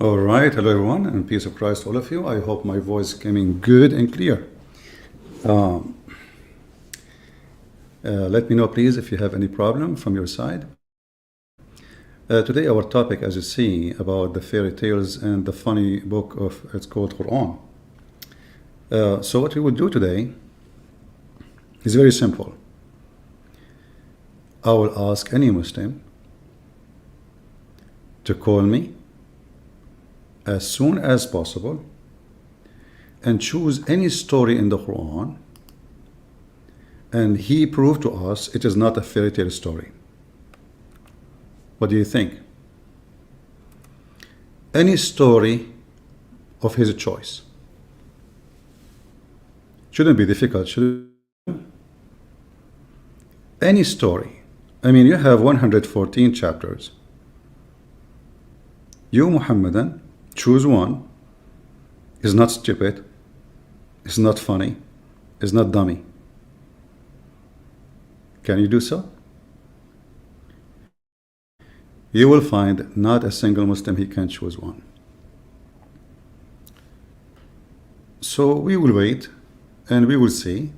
All right, hello everyone, and peace of Christ to all of you. I hope my voice came in good and clear. Let me know, please, if you have any problem from your side. Today, our topic, as you see, about the fairy tales and the funny book of it's called Quran. So what we will do today is very simple. I will ask any Muslim to call me as soon as possible and choose any story in the Quran, and he proved to us it is not a fairy tale story. What do you think? Any story of his choice. Shouldn't be difficult, should it? Any story. I mean, you have 114 chapters. You, Muhammadan, choose one. Is not stupid, is not funny, is not dummy. Can you do so? You will find not a single Muslim he can choose one. So we will wait and we will see,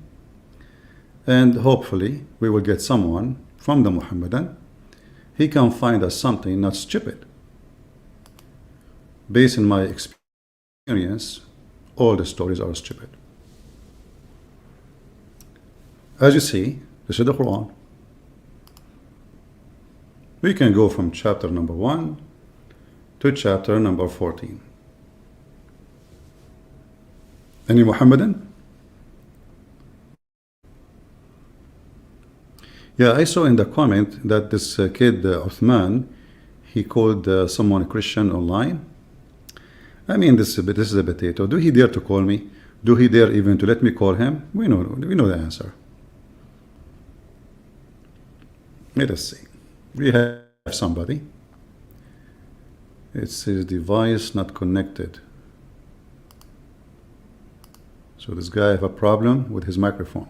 and hopefully we will get someone from the Muhammadan. He can find us something not stupid. Based on my experience, all the stories are stupid. As you see, this is the Quran. We can go from chapter number 1 to chapter number 14. Any Muhammadan? Yeah, I saw in the comment that this kid, Uthman, he called someone Christian online. I mean, this is a potato. Do he dare to call me? Do he dare even to let me call him? We know the answer. Let us see. We have somebody. It says device not connected. So this guy have a problem with his microphone.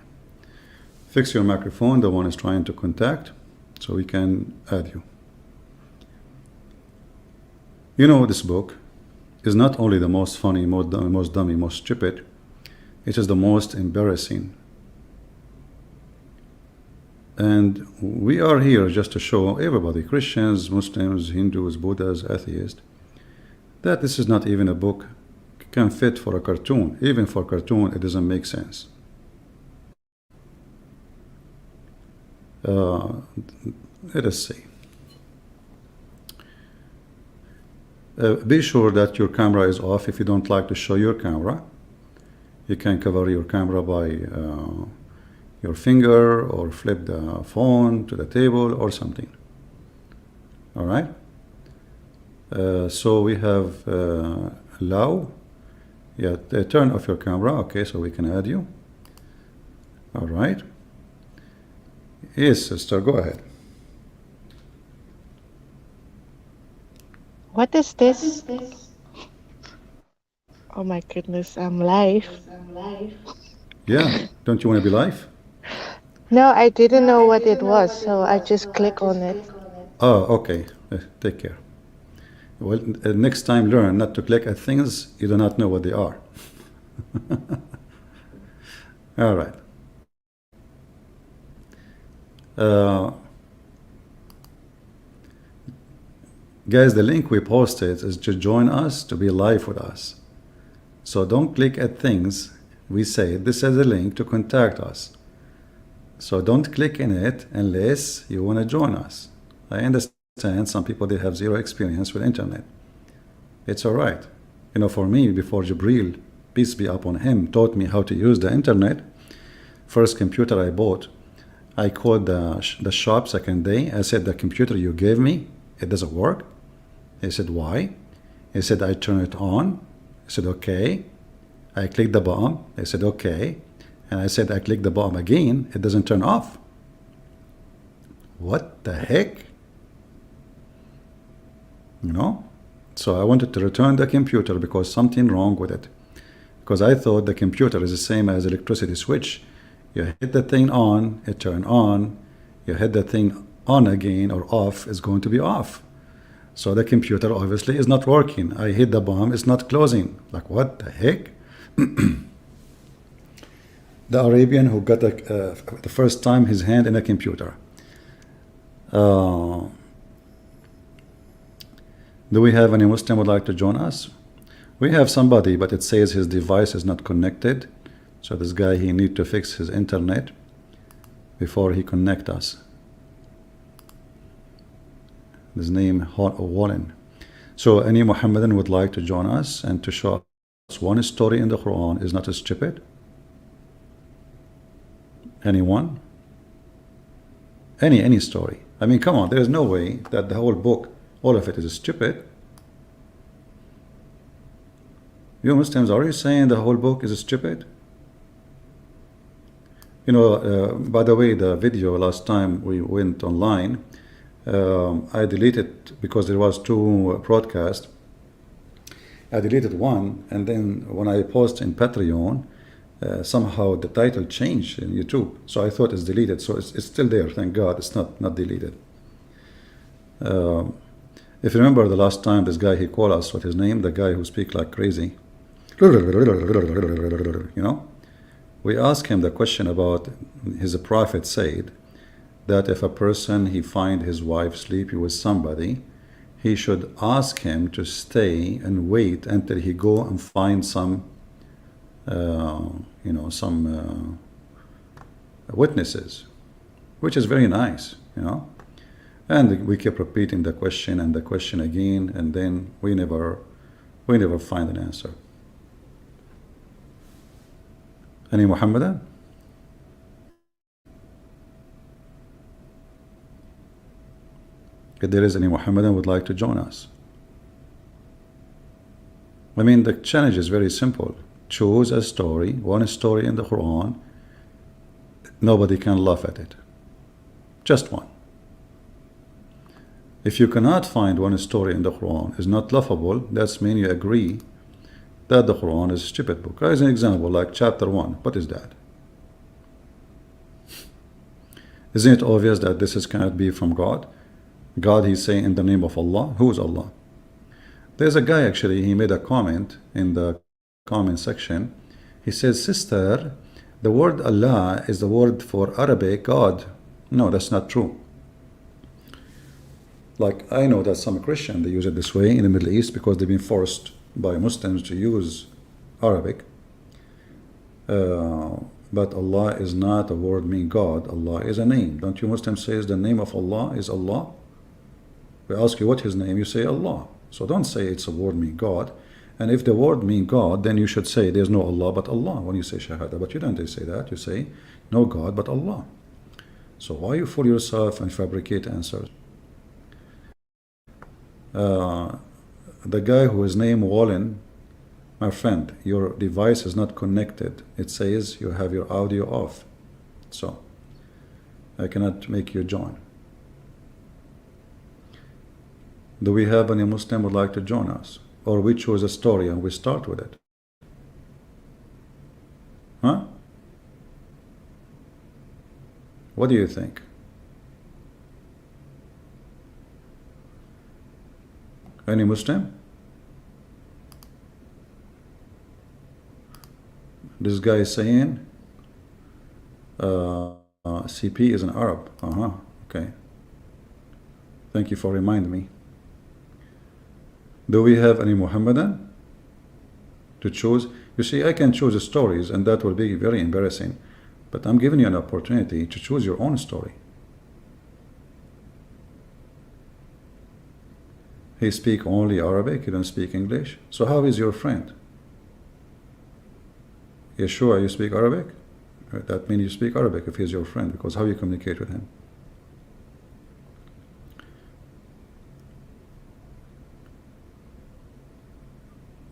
Fix your microphone. The one is trying to contact, so we can add you. You know, this book is not only the most funny, most dummy, most stupid, it is the most embarrassing. And we are here just to show everybody, Christians, Muslims, Hindus, Buddhas, atheists, that this is not even a book can fit for a cartoon. Even for a cartoon, it doesn't make sense. Let us see. Be sure that your camera is off. If you don't like to show your camera, you can cover your camera by your finger, or flip the phone to the table or something. All right. So we have allow. Yeah, turn off your camera. Okay, so we can add you. All right. Yes, sister, go ahead. What is this? Oh my goodness, I'm live. Yeah, don't you want to be live? No, I didn't know what it was, so I just click on it. Oh, okay. Take care. Well, next time learn not to click at things you do not know what they are. All right. Guys, the link we posted is to join us, to be live with us. So don't click at things we say. This is a link to contact us. So don't click in it unless you want to join us. I understand some people, they have zero experience with internet. It's all right. You know, for me, before Jibril, peace be upon him, taught me how to use the internet, first computer I bought, I called the shop second day. I said, the computer you gave me, it doesn't work. He said, why? He said, I turn it on. I said, okay. I clicked the button. They said, okay. And I said, I click the button again. It doesn't turn off. What the heck? You know? So I wanted to return the computer because something wrong with it. Because I thought the computer is the same as electricity switch. You hit the thing on, it turn on. You hit the thing on again or off, it's going to be off. So the computer obviously is not working. I hit the bomb, it's not closing. Like, what the heck? The Arabian who got the first time his hand in a computer. Do we have any Muslim would like to join us? We have somebody, but it says his device is not connected. So this guy, he need to fix his internet before he connect us. His name Wallen. So any Muhammadan would like to join us and to show us one story in the Quran is not stupid? Anyone? Any story. I mean, come on, there is no way that the whole book, all of it is stupid. You Muslims, are you saying the whole book is stupid? You know, by the way, the video last time we went online, I deleted because there was 2 broadcasts. I deleted one, and then when I post in Patreon, somehow the title changed in YouTube. So I thought it's deleted. So it's still there. Thank God it's not deleted. If you remember the last time this guy, he called us, what his name? The guy who speaks like crazy. You know? We asked him the question about his prophet said that if a person he find his wife sleeping with somebody, he should ask him to stay and wait until he go and find some you know, some witnesses, which is very nice, you know. And we kept repeating the question and the question again, and then we never find an answer. Any Muhammadan? If there is any Muhammadan would like to join us. I mean, the challenge is very simple. Choose a story, one story in the Quran. Nobody can laugh at it. Just one. If you cannot find one story in the Quran is not laughable, that means you agree that the Quran is a stupid book. As an example, like chapter 1, what is that? Isn't it obvious that this cannot be from God? God, he's saying in the name of Allah. Who is Allah? There's a guy actually, he made a comment in the comment section. He says, sister, the word Allah is the word for Arabic God. No, that's not true. Like, I know that some Christian, they use it this way in the Middle East because they've been forced by Muslims to use Arabic. But Allah is not a word meaning God. Allah is a name. Don't you Muslims say the name of Allah is Allah? We ask you what his name, you say Allah. So don't say it's a word meaning God. And if the word means God, then you should say there's no Allah but Allah when you say Shahada. But you don't say that. You say no God but Allah. So why you fool yourself and fabricate answers? The guy who is named Wallen, my friend, your device is not connected. It says you have your audio off. So I cannot make you join. Do we have any Muslim who would like to join us? Or we choose a story and we start with it? Huh? What do you think? Any Muslim? This guy is saying CP is an Arab. Okay. Thank you for reminding me. Do we have any Muhammadan to choose? You see, I can choose stories and that will be very embarrassing. But I'm giving you an opportunity to choose your own story. He speaks only Arabic, you don't speak English. So how is your friend? You sure you speak Arabic? That means you speak Arabic if he's your friend, because how you communicate with him?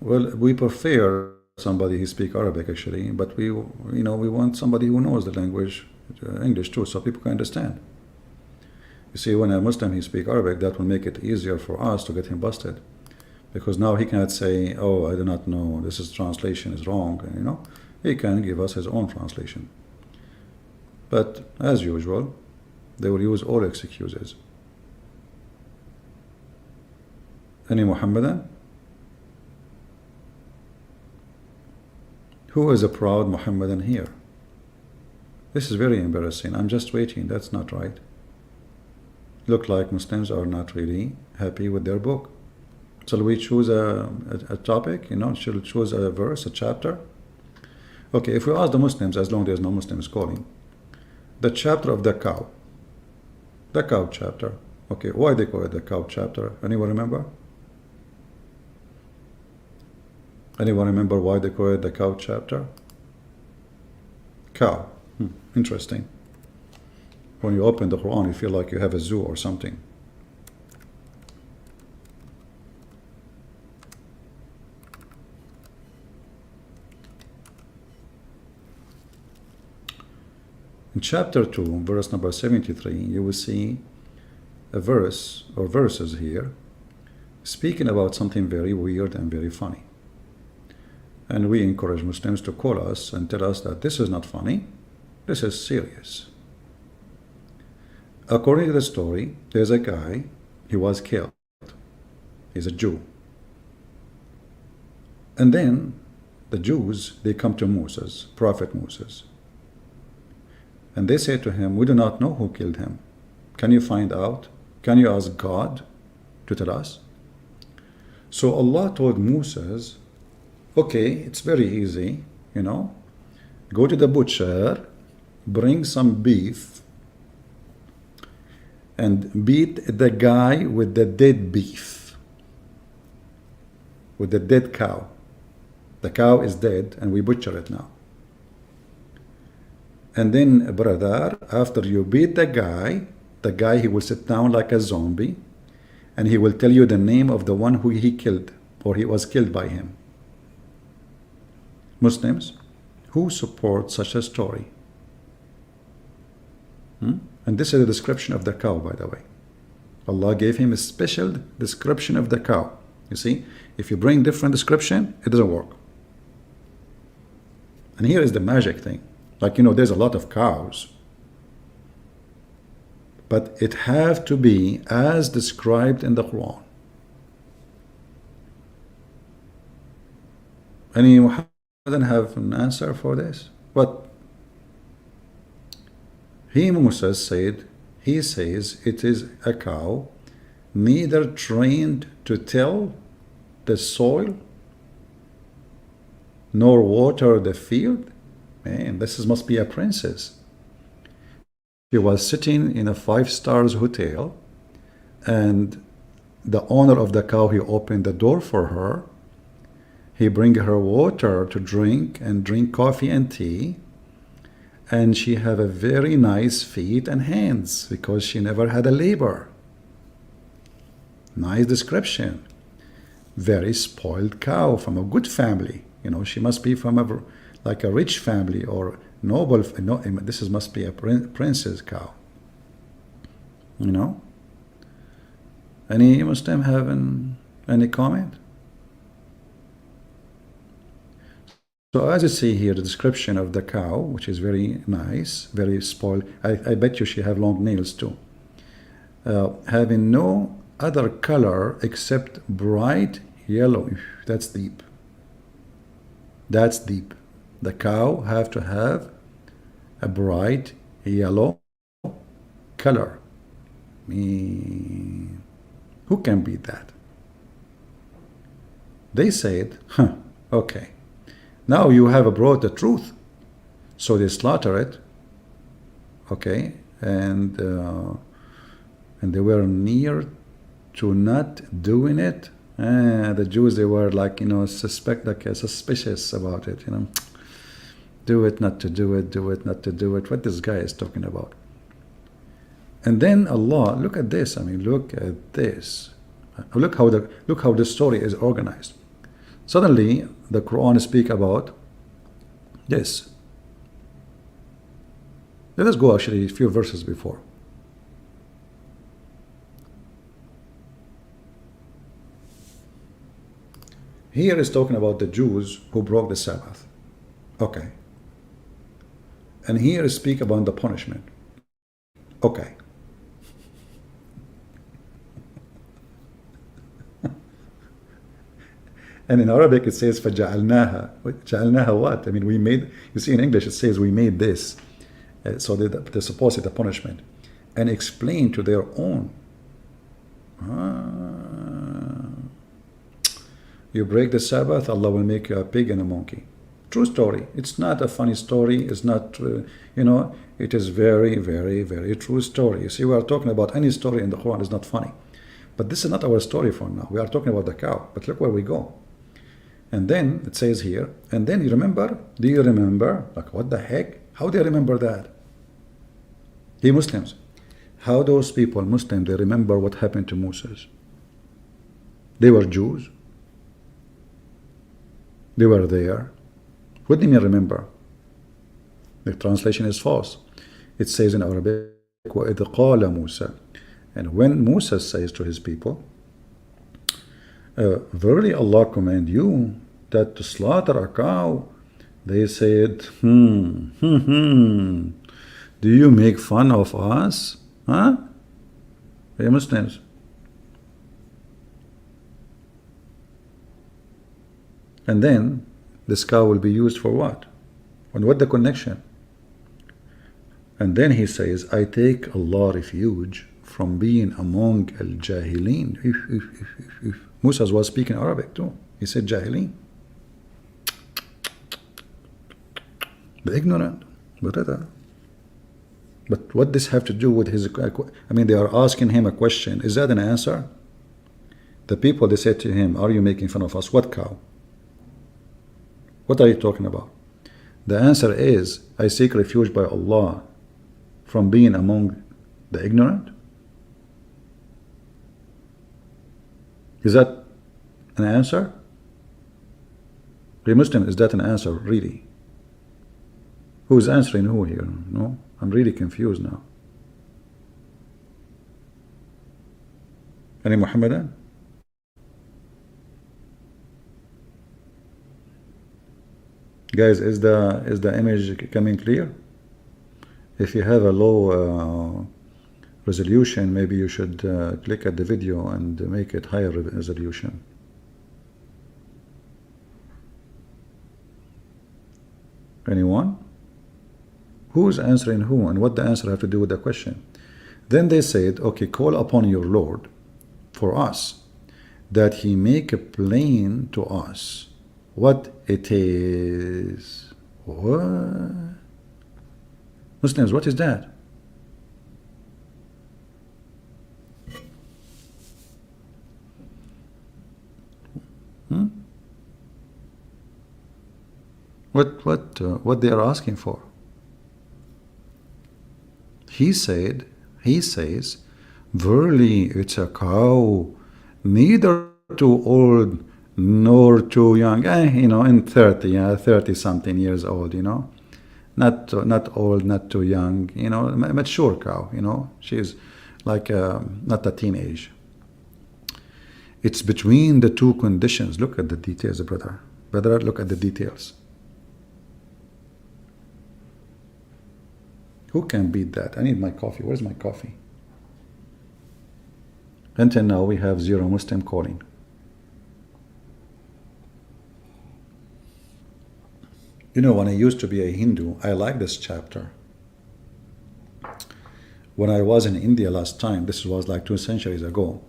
Well, we prefer somebody who speaks Arabic actually, but we want somebody who knows the language, English too, so people can understand. You see, when a Muslim he speaks Arabic, that will make it easier for us to get him busted, because now he cannot say, "Oh, I do not know. This translation is wrong." And, he can give us his own translation. But as usual, they will use all excuses. Any Muhammadan? Who is a proud Muhammadan here? This is very embarrassing. I'm just waiting. That's not right. Look like Muslims are not really happy with their book. Shall we choose a topic? Shall we choose a verse, a chapter? Okay, if we ask the Muslims, as long as there's no Muslims calling, the chapter of the cow. The cow chapter. Okay, why they call it the cow chapter? Anyone remember? Anyone remember why they call it the cow chapter? Cow. Interesting. When you open the Quran, you feel like you have a zoo or something. In chapter 2, verse number 73, you will see a verse or verses here speaking about something very weird and very funny. And we encourage Muslims to call us and tell us that this is not funny, this is serious. According to the story, there's a guy, he was killed. He's a Jew. And then the Jews, they come to Moses, Prophet Moses. And they say to him, we do not know who killed him. Can you find out? Can you ask God to tell us? So Allah told Moses, okay, it's very easy, go to the butcher, bring some beef, and beat the guy with the dead beef, with the dead cow. The cow is dead and we butcher it now. And then, brother, after you beat the guy, he will sit down like a zombie and he will tell you the name of the one who he killed or he was killed by him. Muslims, who support such a story? And this is a description of the cow, by the way. Allah gave him a special description of the cow. You see, if you bring different description, it doesn't work. And here is the magic thing. Like, there's a lot of cows. But it have to be as described in the Quran. Any Muhammadan have an answer for this? What? Moses said, he says it is a cow, neither trained to till the soil, nor water the field. Man, must be a princess. She was sitting in a 5-star hotel, and the owner of the cow, he opened the door for her. He bring her water to drink and drink coffee and tea. And she have a very nice feet and hands because she never had a labor. Nice description. Very spoiled cow from a good family. She must be from a rich family or noble. No, this must be a princess cow. Any Muslim have any comment? So as you see here, the description of the cow, which is very nice, very spoiled. I bet you she have long nails too. Having no other color except bright yellow. That's deep. That's deep. The cow have to have a bright yellow color. Who can beat that? They said, okay. Now you have brought the truth. So they slaughter it. Okay. And they were near to not doing it. The Jews, they were suspicious about it. Do it, not to do it, do it, not to do it. What this guy is talking about. And then Allah, look at this. Look at this. Look how the story is organized. Suddenly, the Quran speak about this. Let us go actually a few verses before. Here is talking about the Jews who broke the Sabbath. Okay. And here is speak about the punishment. Okay. And in Arabic it says فَجَعَلْنَاهَا. جَعَلْنَاهَا what? I mean, we made, you see in English it says we made this. So they're supposed to the punishment. And explain to their own. You break the Sabbath, Allah will make you a pig and a monkey. True story. It's not a funny story. It's not, it is very, very, very true story. You see, we are talking about any story in the Quran is not funny. But this is not our story for now. We are talking about the cow. But look where we go. And then it says here, and then you remember, do you remember? Like, what the heck? How do you remember that? The Muslims. How those people, Muslims, they remember what happened to Moses? They were Jews. They were there. What do you mean remember? The translation is false. It says in Arabic, وَإِذْ قَالَ مُوسَى. And when Moses says to his people, verily Allah command you that to slaughter a cow, they said, do you make fun of us? Huh? Hey Muslims. And then this cow will be used for what? And what the connection? And then he says, I take Allah refuge from being among al-jahilin. Musa was speaking Arabic too. He said jahilin. The ignorant. But what does have to do with his, I mean, they are asking him a question. Is that an answer? The people, they said to him, are you making fun of us? What cow? What are you talking about? The answer is, I seek refuge by Allah from being among the ignorant. Is that an answer? The Muslim, is that an answer, really? Who is answering who here? No? I'm really confused now. Any Muhammadan? Guys, is the image coming clear? If you have a low resolution, maybe you should click at the video and make it higher resolution. Anyone? Who is answering who, and what the answer have to do with the question? Then they said, okay, call upon your Lord for us, that he make a plain to us what it is. What? Muslims, what is that? What they are asking for? He says, verily it's a cow, neither too old nor too young. In 30 something years old, not old, not too young, mature cow, she's like not a teenage. It's between the two conditions. Look at the details, brother, look at the details. Who can beat that? I need my coffee. Where's my coffee? Until now we have 0 Muslim calling. When I used to be a Hindu, I like this chapter. When I was in India last time, this was like 2 centuries ago,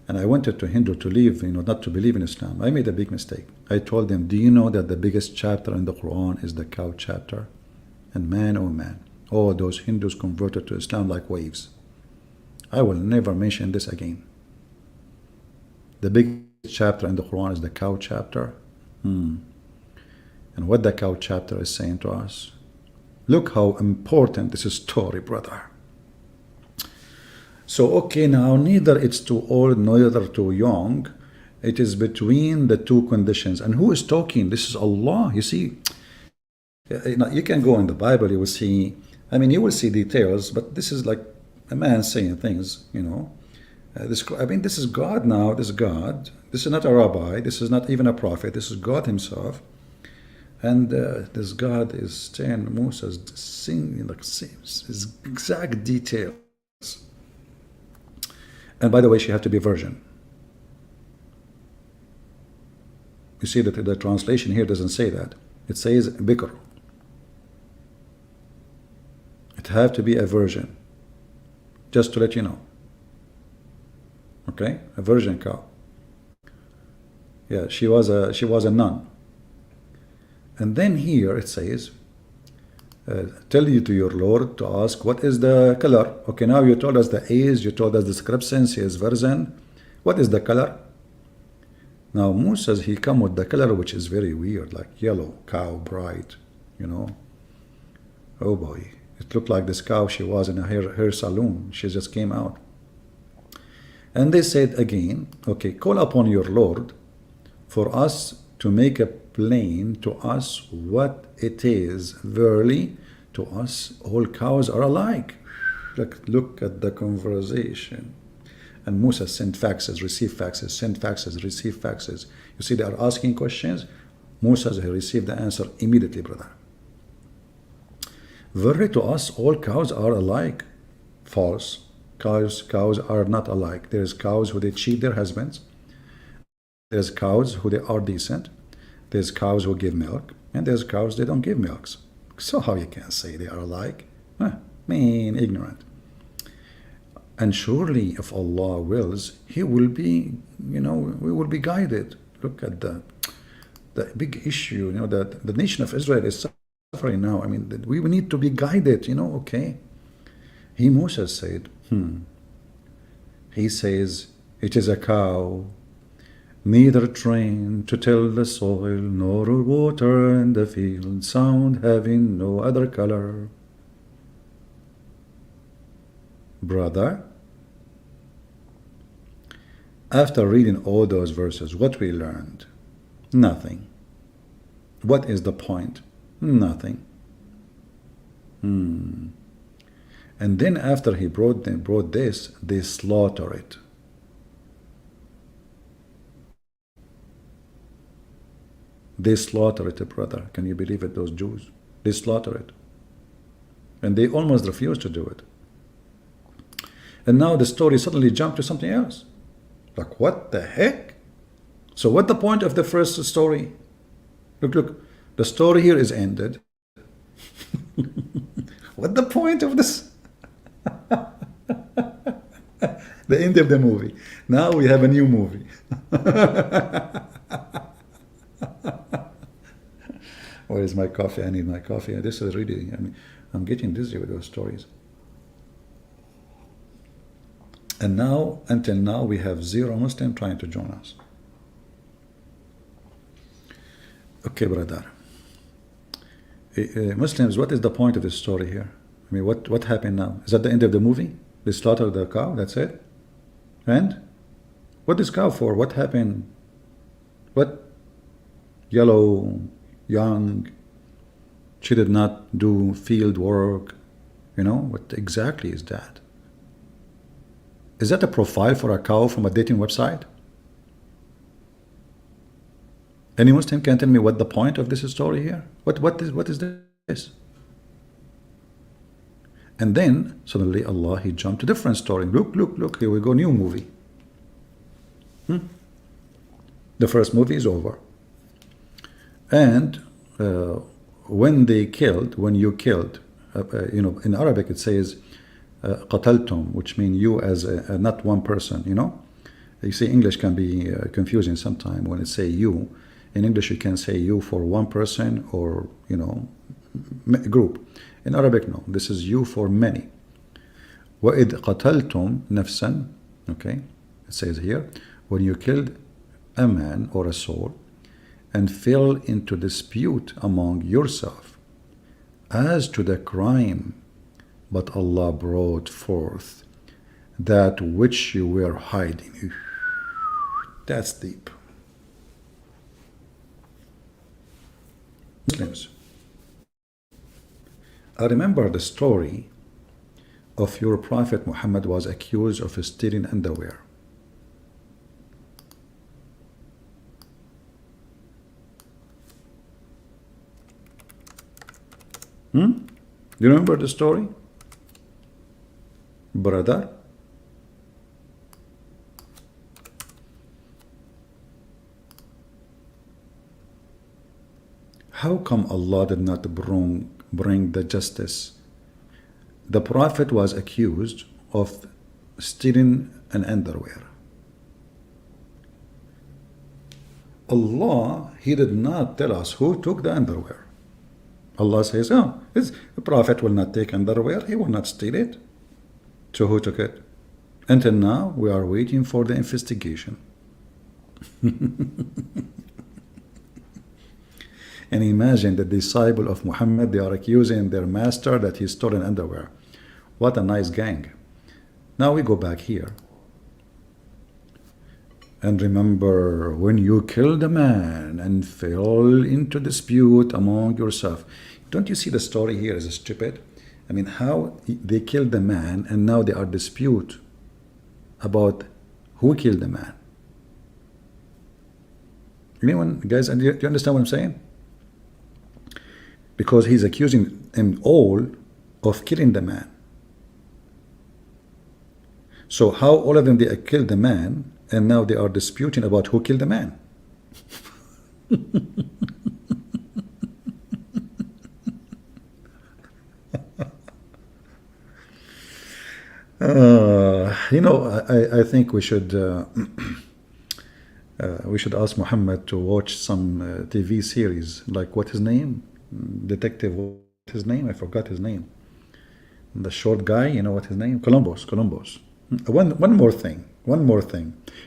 and I wanted to Hindu to leave, not to believe in Islam. I made a big mistake. I told them, do you know that the biggest chapter in the Quran is the cow chapter? And man, oh man, all those Hindus converted to Islam like waves. I will never mention this again. The biggest chapter in the Quran is the cow chapter. And what the cow chapter is saying to us. Look how important this is story, brother. So, okay, now neither it's too old, neither too young. It is between the two conditions. And who is talking? This is Allah. You see, you can go in the Bible, you will see, you will see details, but this is like a man saying things, this is God now, this is God. This is not a rabbi, this is not even a prophet, this is God himself. And this God is saying Moses singing like his exact details. And by the way, she had to be virgin. You see that the translation here doesn't say that. It says bikr. It have to be a virgin. Just to let you know. Okay, a virgin cow. Yeah, she was a nun. And then here it says, tell you to your Lord to ask what is the color. Okay, now you told us the age, you told us the discrepancy is virgin. What is the color? Now Musa, he come with the color which is very weird, like yellow, cow, bright, you know. Oh boy, it looked like this cow, she was in a hair salon. She just came out. And they said again, okay, call upon your Lord for us to make a plain to us what it is. Verily, to us all cows are alike. Look at the conversation. And Musa sent faxes, received faxes, sent faxes, received faxes. You see, they are asking questions. Musa, he received the answer immediately, brother. Verily, to us all cows are alike. False. Cows are not alike. There's cows who they cheat their husbands. There's cows who they are decent. There's cows who give milk. And there's cows they don't give milks. So how you can say they are alike? Mean, ignorant. And surely if Allah wills, He will be, we will be guided. Look at the big issue, that the nation of Israel is suffering now. I mean, we need to be guided, okay. Musa said, he says, it is a cow, neither trained to till the soil, nor water in the field, sound having no other color. Brother, after reading all those verses, what we learned? Nothing. What is the point? Nothing. And then after he brought this, they slaughter it. They slaughter it, brother. Can you believe it, those Jews? They slaughter it. And they almost refuse to do it. And now the story suddenly jumped to something else. Like, what the heck? So what the point of the first story? Look, the story here is ended. What the point of this? The end of the movie. Now we have a new movie. Where is my coffee? I need my coffee. This is really, I'm getting dizzy with those stories. And now, until now, we have zero Muslim trying to join us. Okay, brother. Muslims, what is the point of this story here? I mean, what happened now? Is that the end of the movie? They slaughtered the cow, that's it? And? What is cow for? What happened? What? Yellow, young, she did not do field work. What exactly is that? Is that a profile for a cow from a dating website? Any Muslim can tell me what the point of this story here? What is this? And then suddenly Allah, He jumped to different story. Look, here we go, new movie. The first movie is over. And when you killed, in Arabic it says qataltum, which means you as not one person, You see, English can be confusing sometimes when it say you. In English, you can say you for one person or, group. In Arabic, no. This is you for many. وَإِذْ قَتَلْتُمْ نَفْسًا. Okay, it says here, when you killed a man or a soul and fell into dispute among yourself as to the crime, but Allah brought forth that which you were hiding. That's deep. Muslims, I remember the story of your Prophet Muhammad was accused of stealing underwear. Do you remember the story? Brother? How come Allah did not bring the justice? The Prophet was accused of stealing an underwear. Allah, He did not tell us who took the underwear. Allah says, oh, the Prophet will not take underwear, he will not steal it. So who took it? Until now, we are waiting for the investigation. And imagine the disciple of Muhammad, they are accusing their master that he stole an underwear. What a nice gang. Now we go back here. And remember, when you killed a man and fell into dispute among yourself, don't you see the story here is stupid? I mean, how they killed the man and now they are dispute about who killed the man. Anyone, guys, do you understand what I'm saying? Because he's accusing them all of killing the man. So how all of them, they killed the man and now they are disputing about who killed the man. I think we should ask Muhammad to watch some TV series, like what his name? Detective, what his name? I forgot his name. The short guy, you know what his name? Columbus. One more thing.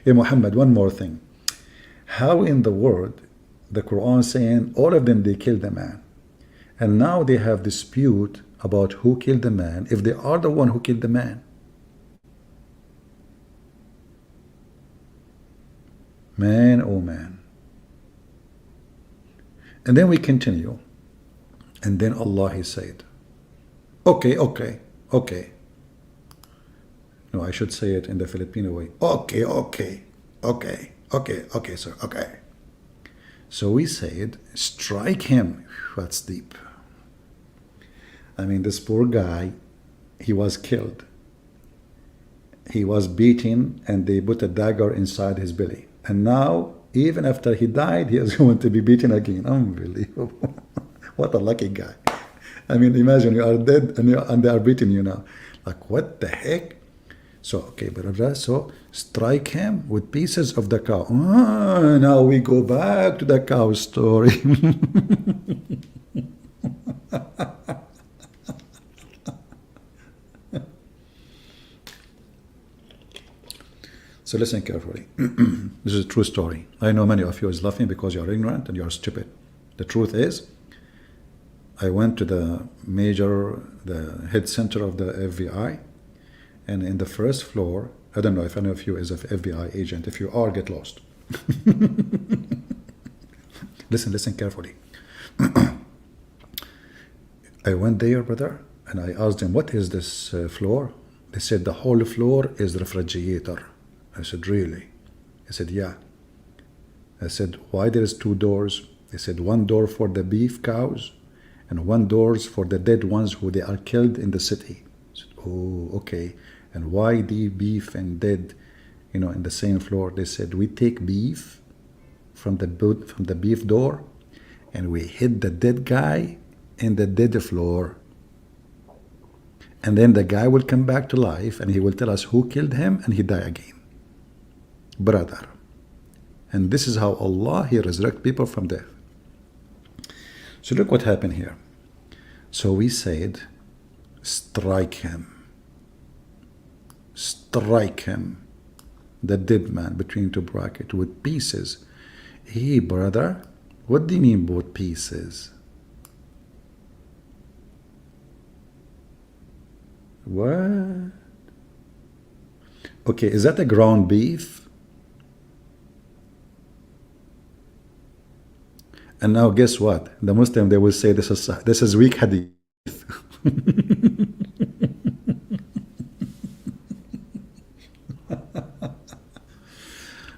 Hey Muhammad, one more thing. How in the world the Quran saying all of them they killed the man, and now they have dispute about who killed the man if they are the one who killed the man? Man, oh man. And then we continue. And then Allah, He said, okay. No, I should say it in the Filipino way. Okay, sir, okay. So we said, strike him. That's deep. I mean, this poor guy, he was killed. He was beaten and they put a dagger inside his belly. And now, even after he died, he is going to be beaten again. Unbelievable. What a lucky guy. I mean, imagine you are dead and they are beating you now. Like, what the heck? So, okay, brother, so strike him with pieces of the cow. Now we go back to the cow story. So listen carefully. This is a true story. I know many of you is laughing because you are ignorant and you are stupid. The truth is, I went to the head center of the FBI, and in the first floor, I don't know if any of you is an FBI agent. If you are, get lost. Listen carefully. I went there, brother, and I asked them, what is this floor? They said, the whole floor is refrigerator. I said, really? He said, yeah. I said, why there is two doors? They said, one door for the beef cows and one doors for the dead ones who they are killed in the city. I said, oh, okay. And why the beef and dead, in the same floor? They said, we take beef from the beef door and we hit the dead guy in the dead floor. And then the guy will come back to life and he will tell us who killed him and he die again. Brother. And this is how Allah, He resurrect people from death. So look what happened here. So we said, strike him. Strike him. The dead man between two brackets with pieces. Hey brother, what do you mean with pieces? What? Okay, is that a ground beef? And now guess what? The Muslim, they will say this is weak hadith.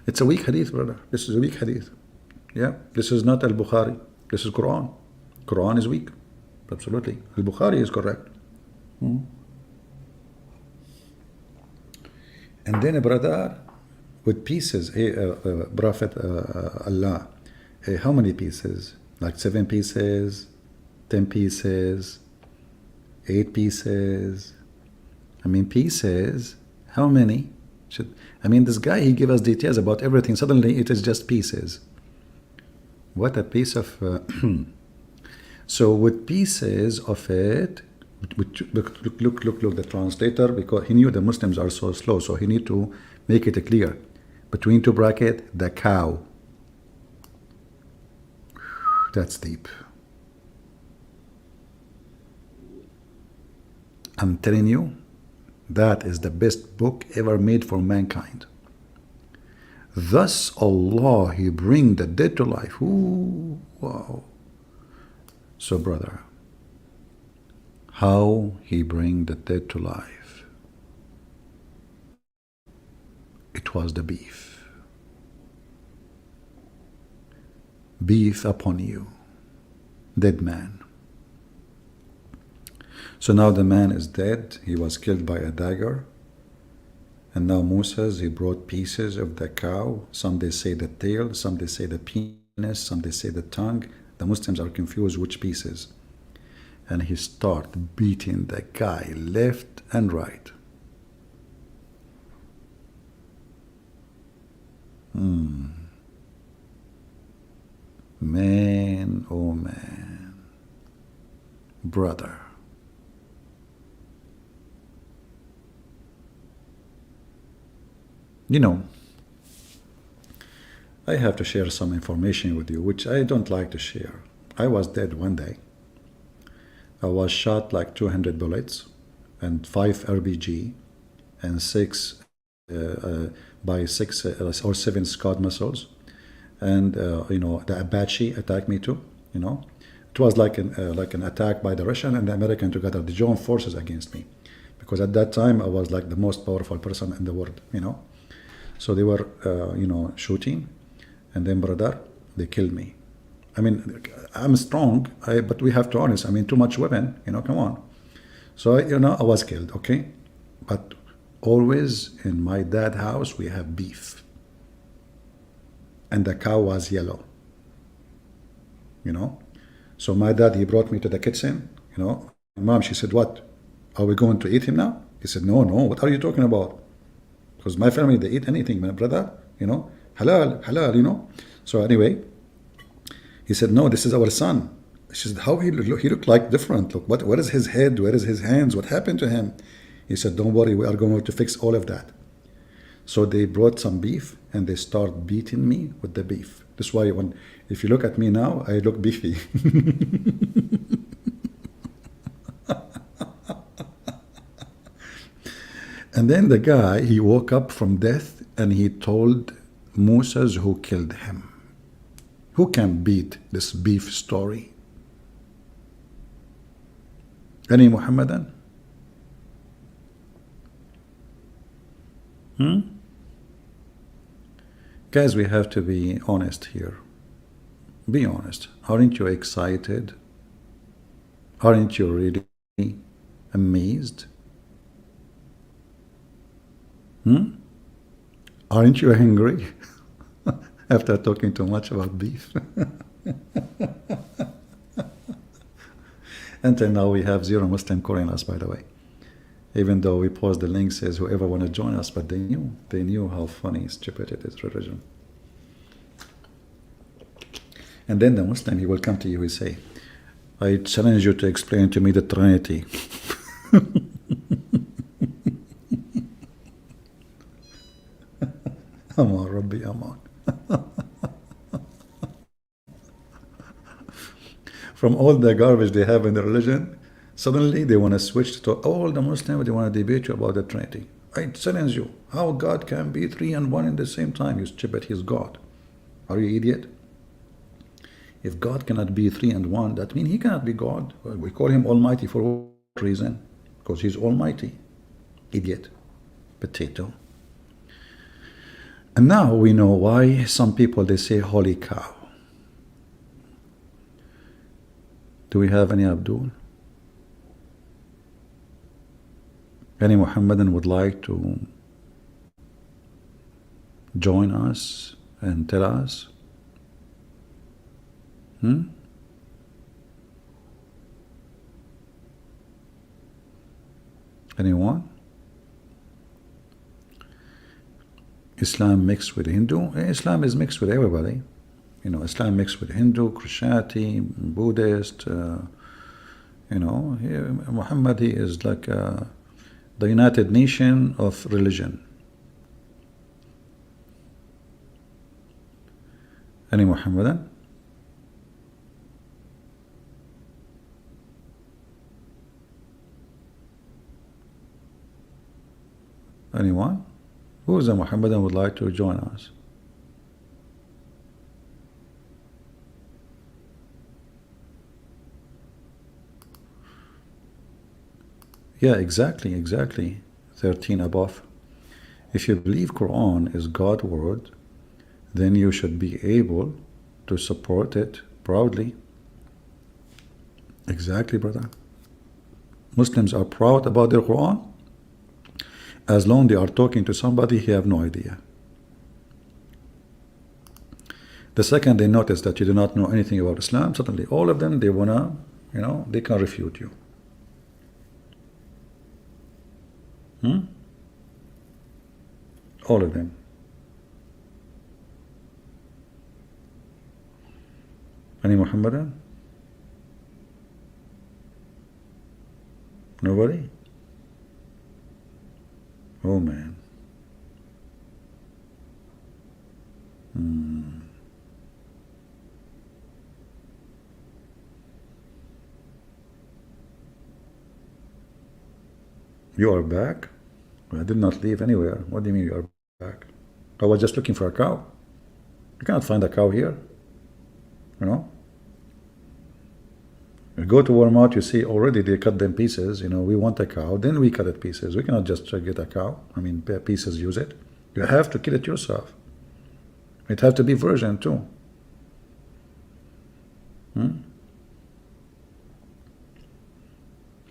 It's a weak hadith, brother. This is a weak hadith. Yeah, this is not Al-Bukhari. This is Quran. Quran is weak. Absolutely. Al-Bukhari is correct. And then a brother with pieces. Hey, Prophet Allah. How many pieces? Like 7 pieces, 10 pieces, 8 pieces. I mean, pieces, how many? I mean, this guy, he gave us details about everything. Suddenly, it is just pieces. What a piece of... so with pieces of it, look, the translator, because he knew the Muslims are so slow, so he need to make it clear. Between two brackets, the cow. That's deep. I'm telling you, that is the best book ever made for mankind. Thus Allah, He bring the dead to life. Ooh, wow. So brother, how He bring the dead to life? It was the beef. Beef upon you, dead man. So now the man is dead. He was killed by a dagger. And now Moses, he brought pieces of the cow. Some they say the tail, some they say the penis, some they say the tongue. The Muslims are confused which pieces. And he started beating the guy left and right. Man, oh man. Brother. You know, I have to share some information with you, which I don't like to share. I was dead one day. I was shot like 200 bullets and 5 RPG and 6 by 6 or 7 Scud missiles. And, you know, the Apache attacked me too, you know. It was like an attack by the Russian and the American together, the joint forces against me. Because at that time, I was like the most powerful person in the world, you know. So they were, you know, shooting, and then, brother, they killed me. I mean, I'm strong, but we have to be honest. I mean, too much weapon, you know, come on. So, you know, I was killed, okay? But always in my dad's house, we have beef. And the cow was yellow, you know? So my dad, he brought me to the kitchen, you know? Mom, she said, what? Are we going to eat him now? He said, no, what are you talking about? Because my family, they eat anything, my brother, you know, halal, you know. So anyway, he said, no, this is our son. She said, how he looked like different. Look, what is his head? Where is his hands? What happened to him? He said, don't worry, we are going to fix all of that. So they brought some beef and they start beating me with the beef. That's why if you look at me now, I look beefy. And then the guy, he woke up from death and he told Moses who killed him. Who can beat this beef story? Any Muhammadan? Guys, we have to be honest here. Be honest. Aren't you excited? Aren't you really amazed? Aren't you angry after talking too much about beef? Until now, we have 0 Muslim calling us, by the way. Even though we post the link, says whoever want to join us, but they knew how funny, stupid it is, religion. And then the Muslim, he will come to you, he say, I challenge you to explain to me the Trinity. Aman, Rabbi, Aman. From all the garbage they have in the religion, suddenly they want to switch to all the Muslims, they want to debate you about the Trinity. I challenge you, how God can be 3 and 1 in the same time? You stupid, He's God. Are you idiot? If God cannot be 3 and 1, that means He cannot be God. We call Him Almighty for what reason? Because He's Almighty. Idiot. Potato. And now we know why some people, they say, holy cow. Do we have any Abdul? Any Muhammadan would like to join us and tell us? Anyone? Islam mixed with Hindu? Islam is mixed with everybody. You know, Islam mixed with Hindu, Christianity, Buddhist. You know, Muhammad, he is like the United Nation of religion. Any Muhammadan? Anyone? Who is a Muhammadan would like to join us? Yeah, exactly. 13 above. If you believe Quran is God's word, then you should be able to support it proudly. Exactly, brother. Muslims are proud about their Quran as long they are talking to somebody who have no idea. The second they notice that you do not know anything about Islam, suddenly all of them, they wanna, you know, they can refute you. All of them. Any Muhammadan? Nobody? Oh man. You are back? I did not leave anywhere. What do you mean you are back? I was just looking for a cow. You cannot find a cow here. You know? You go to Walmart, you see already they cut them pieces. You know, we want a cow, then we cut it pieces. We cannot just get a cow. I mean, pieces, use it. You have to kill it yourself. It have to be virgin too.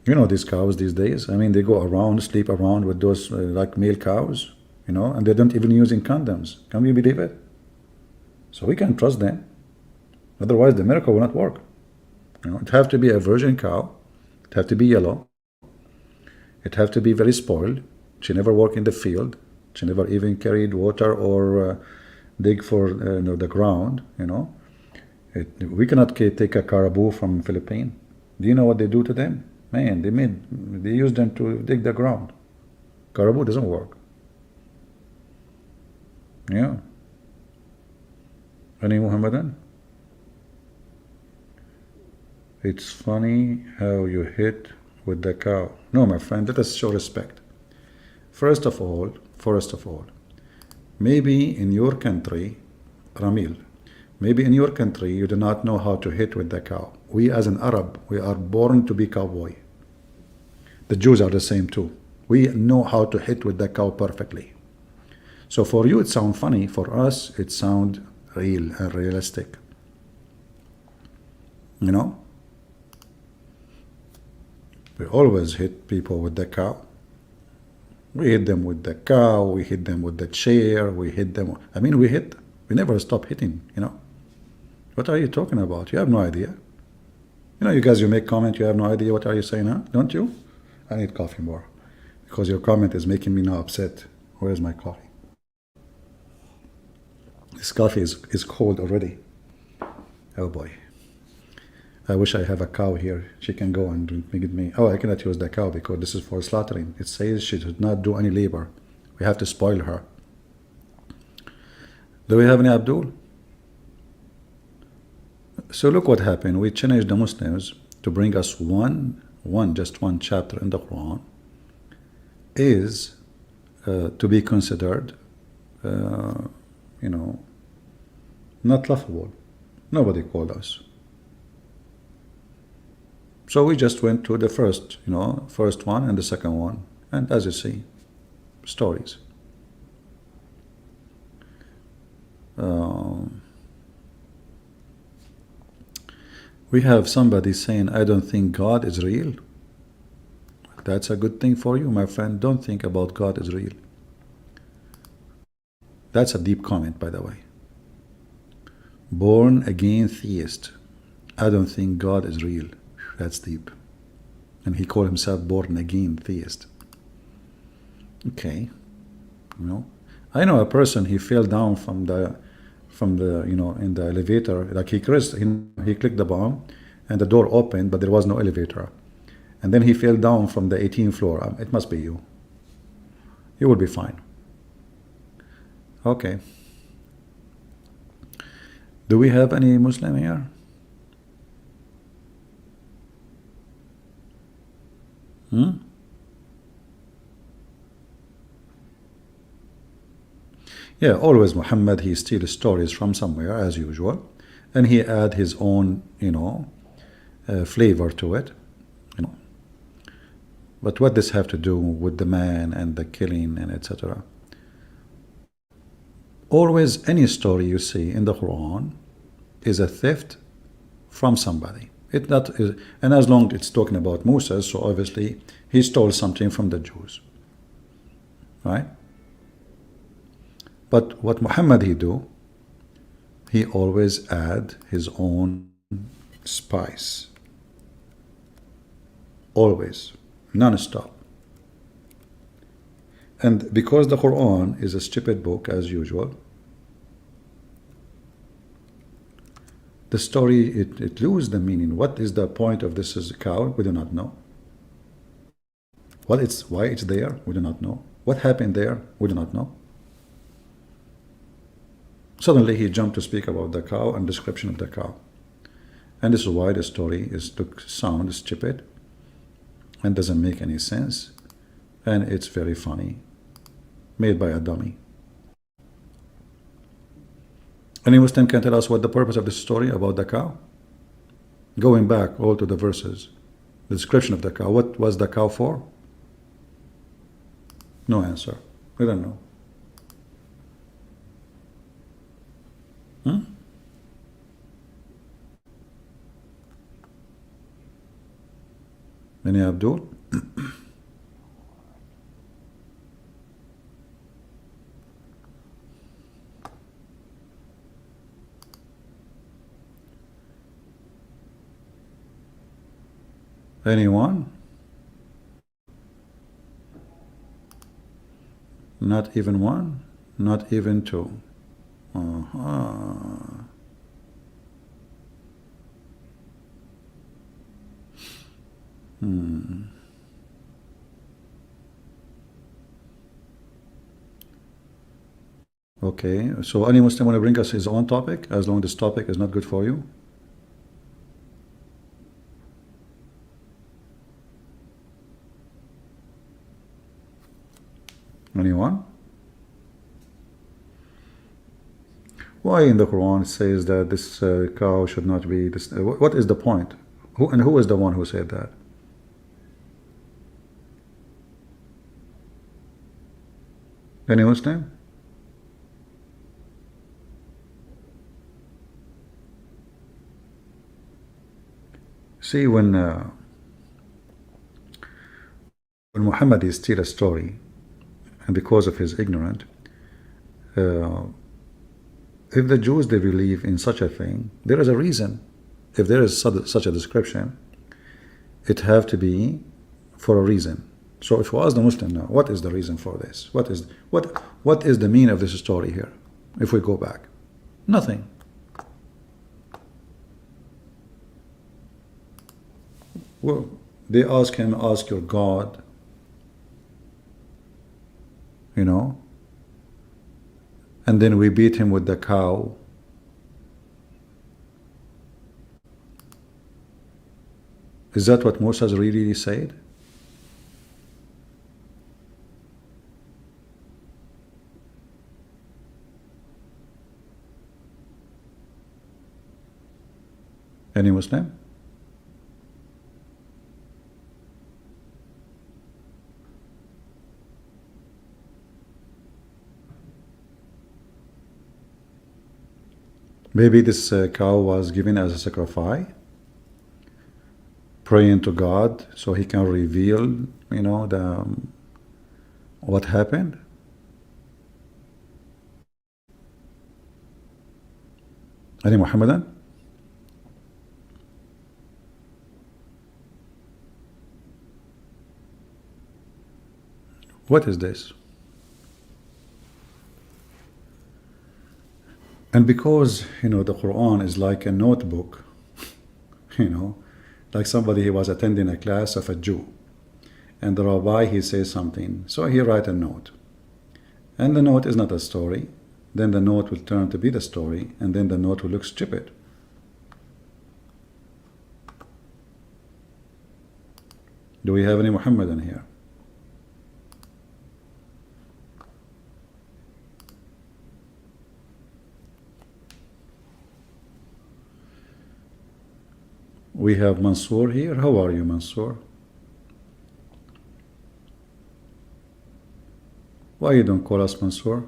You know these cows these days. I mean, they go around, sleep around with those like male cows, you know, and they don't even using condoms. Can you believe it? So we can't trust them. Otherwise, the miracle will not work. You know, it have to be a virgin cow. It have to be yellow. It have to be very spoiled. She never worked in the field. She never even carried water or dig for you know, the ground. You know, we cannot take a caribou from Philippines. Do you know what they do to them? Man, they use them to dig the ground. Caribou doesn't work. Yeah. Any Muhammadan? It's funny how you hit with the cow. No, my friend, let us show respect. First of all, maybe in your country, Ramil, maybe in your country you do not know how to hit with the cow. We as an Arab, we are born to be cowboy. The Jews are the same too. We know how to hit with the cow perfectly. So for you it sounds funny, for us it sounds real and realistic. You know? We always hit people with the cow. We hit them with the cow, we hit them with the chair, we hit them. I mean, we never stop hitting, you know. What are you talking about? You have no idea. You know, you guys, you make comment, you have no idea what are you saying, huh? Don't you? I need coffee more. Because your comment is making me now upset. Where's my coffee? This coffee is cold already. Oh boy. I wish I have a cow here. She can go and drink me. Oh, I cannot use the cow because this is for slaughtering. It says she should not do any labor. We have to spoil her. Do we have any Abdul? So look what happened. We challenged the Muslims to bring us just one chapter in the Quran is to be considered, you know, not laughable. Nobody called us. So we just went to the first one and the second one. And as you see, stories. We have somebody saying, I don't think God is real. That's a good thing for you, my friend. Don't think about God is real. That's a deep comment, by the way. Born again theist. I don't think God is real. That's deep. And he called himself born again theist. Okay, I know a person, he fell down from the in the elevator, like he clicked the bomb and the door opened, but there was no elevator, and then he fell down from the 18th floor. It must be you. You will be fine. Okay. Do we have any Muslim here? Yeah, always Muhammad, he steals stories from somewhere as usual, and he add his own, flavor to it, you know. But what does have to do with the man and the killing and etc.? Always, any story you see in the Quran is a theft from somebody. It not is, and as long as it's talking about Musa, so obviously he stole something from the Jews, right? But what Muhammad he do? He always add his own spice. Always, non-stop. And because the Quran is a stupid book as usual, the story, it loses the meaning. What is the point of this is a cow? We do not know. Why it's there? We do not know. What happened there? We do not know. Suddenly he jumped to speak about the cow and description of the cow. And this is why the story is to sound stupid and doesn't make any sense. And it's very funny. Made by a dummy. Any Muslim can tell us what the purpose of this story about the cow? Going back all to the verses. The description of the cow. What was the cow for? No answer. We don't know. Any Abdul? Anyone? Not even one? Not even two? Okay, so any Muslim want to bring us his own topic, as long as this topic is not good for you? Anyone? Why in the Quran it says that this cow should not be this? What is the point? Who is the one who said that? Any Muslim? See, when Muhammad is still a story, and because of his ignorance, if the Jews they believe in such a thing, there is a reason. If there is such a description, it have to be for a reason. So if you ask the Muslim now, what is the reason for this? What is the meaning of this story here? If we go back, nothing. Well, they ask him, ask your God, and then we beat him with the cow. Is that what Moses really said? Any Muslim? Maybe this cow was given as a sacrifice, praying to God so he can reveal, what happened. Any Muhammadan? What is this? And because, the Quran is like a notebook, like somebody he was attending a class of a Jew, and the rabbi, he says something, so he write a note. And the note is not a story. Then the note will turn to be the story, and then the note will look stupid. Do we have any Muhammadan here? We have Mansour here. How are you, Mansour? Why you don't call us Mansour?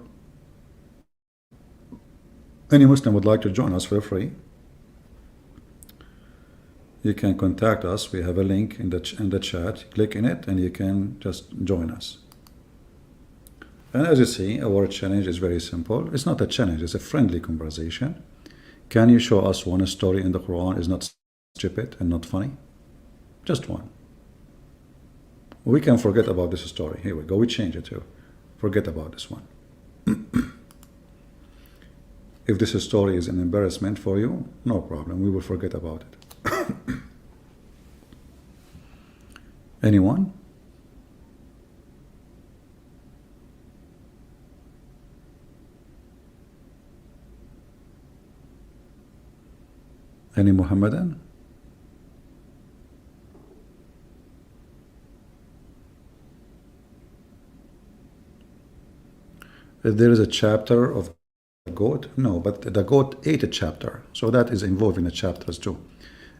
Any Muslim would like to join us, feel free. You can contact us. We have a link in the chat. Click in it and you can just join us. And as you see, our challenge is very simple. It's not a challenge, it's a friendly conversation. Can you show us one story in the Quran is not stupid and not funny? Just one. We can forget about this story. Here we go. We change it to forget about this one. If this story is an embarrassment for you, no problem. We will forget about it. Anyone? Any Muhammadan? If there is a chapter of goat, no, but the goat ate a chapter, so that is involved in the chapters too.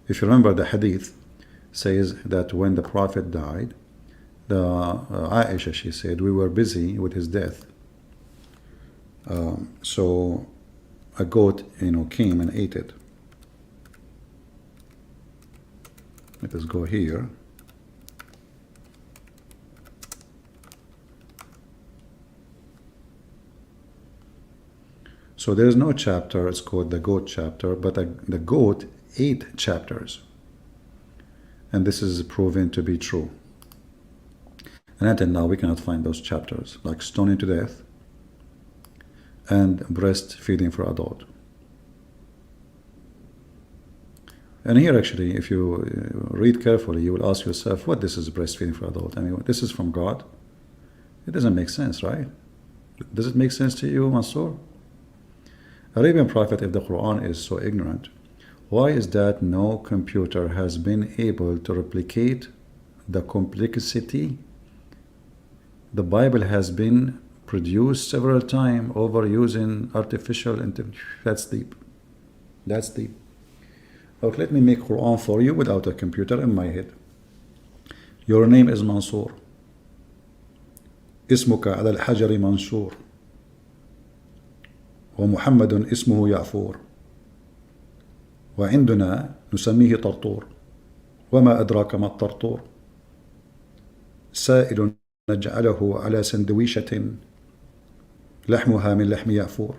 If you remember, the hadith says that when the Prophet died, Aisha, she said, we were busy with his death. So a goat, came and ate it. Let us go here. So there is no chapter, it's called the goat chapter, but the goat ate chapters. And this is proven to be true. And until now, we cannot find those chapters, like stoning to death and breastfeeding for adult. And here, actually, if you read carefully, you will ask yourself, what this is breastfeeding for adult? I mean, this is from God? It doesn't make sense, right? Does it make sense to you, Mansour? Arabian Prophet, if the Quran is so ignorant, why is that no computer has been able to replicate the complexity? The Bible has been produced several times over using artificial intelligence. That's deep. That's deep. Okay, let me make Quran for you without a computer in my head. Your name is Mansour. اسمك على الحجر منشور ومحمد اسمه يعفور وعندنا نسميه طرطور وما أدراك ما الطرطور سائل نجعله على سندويشة لحمها من لحم يعفور.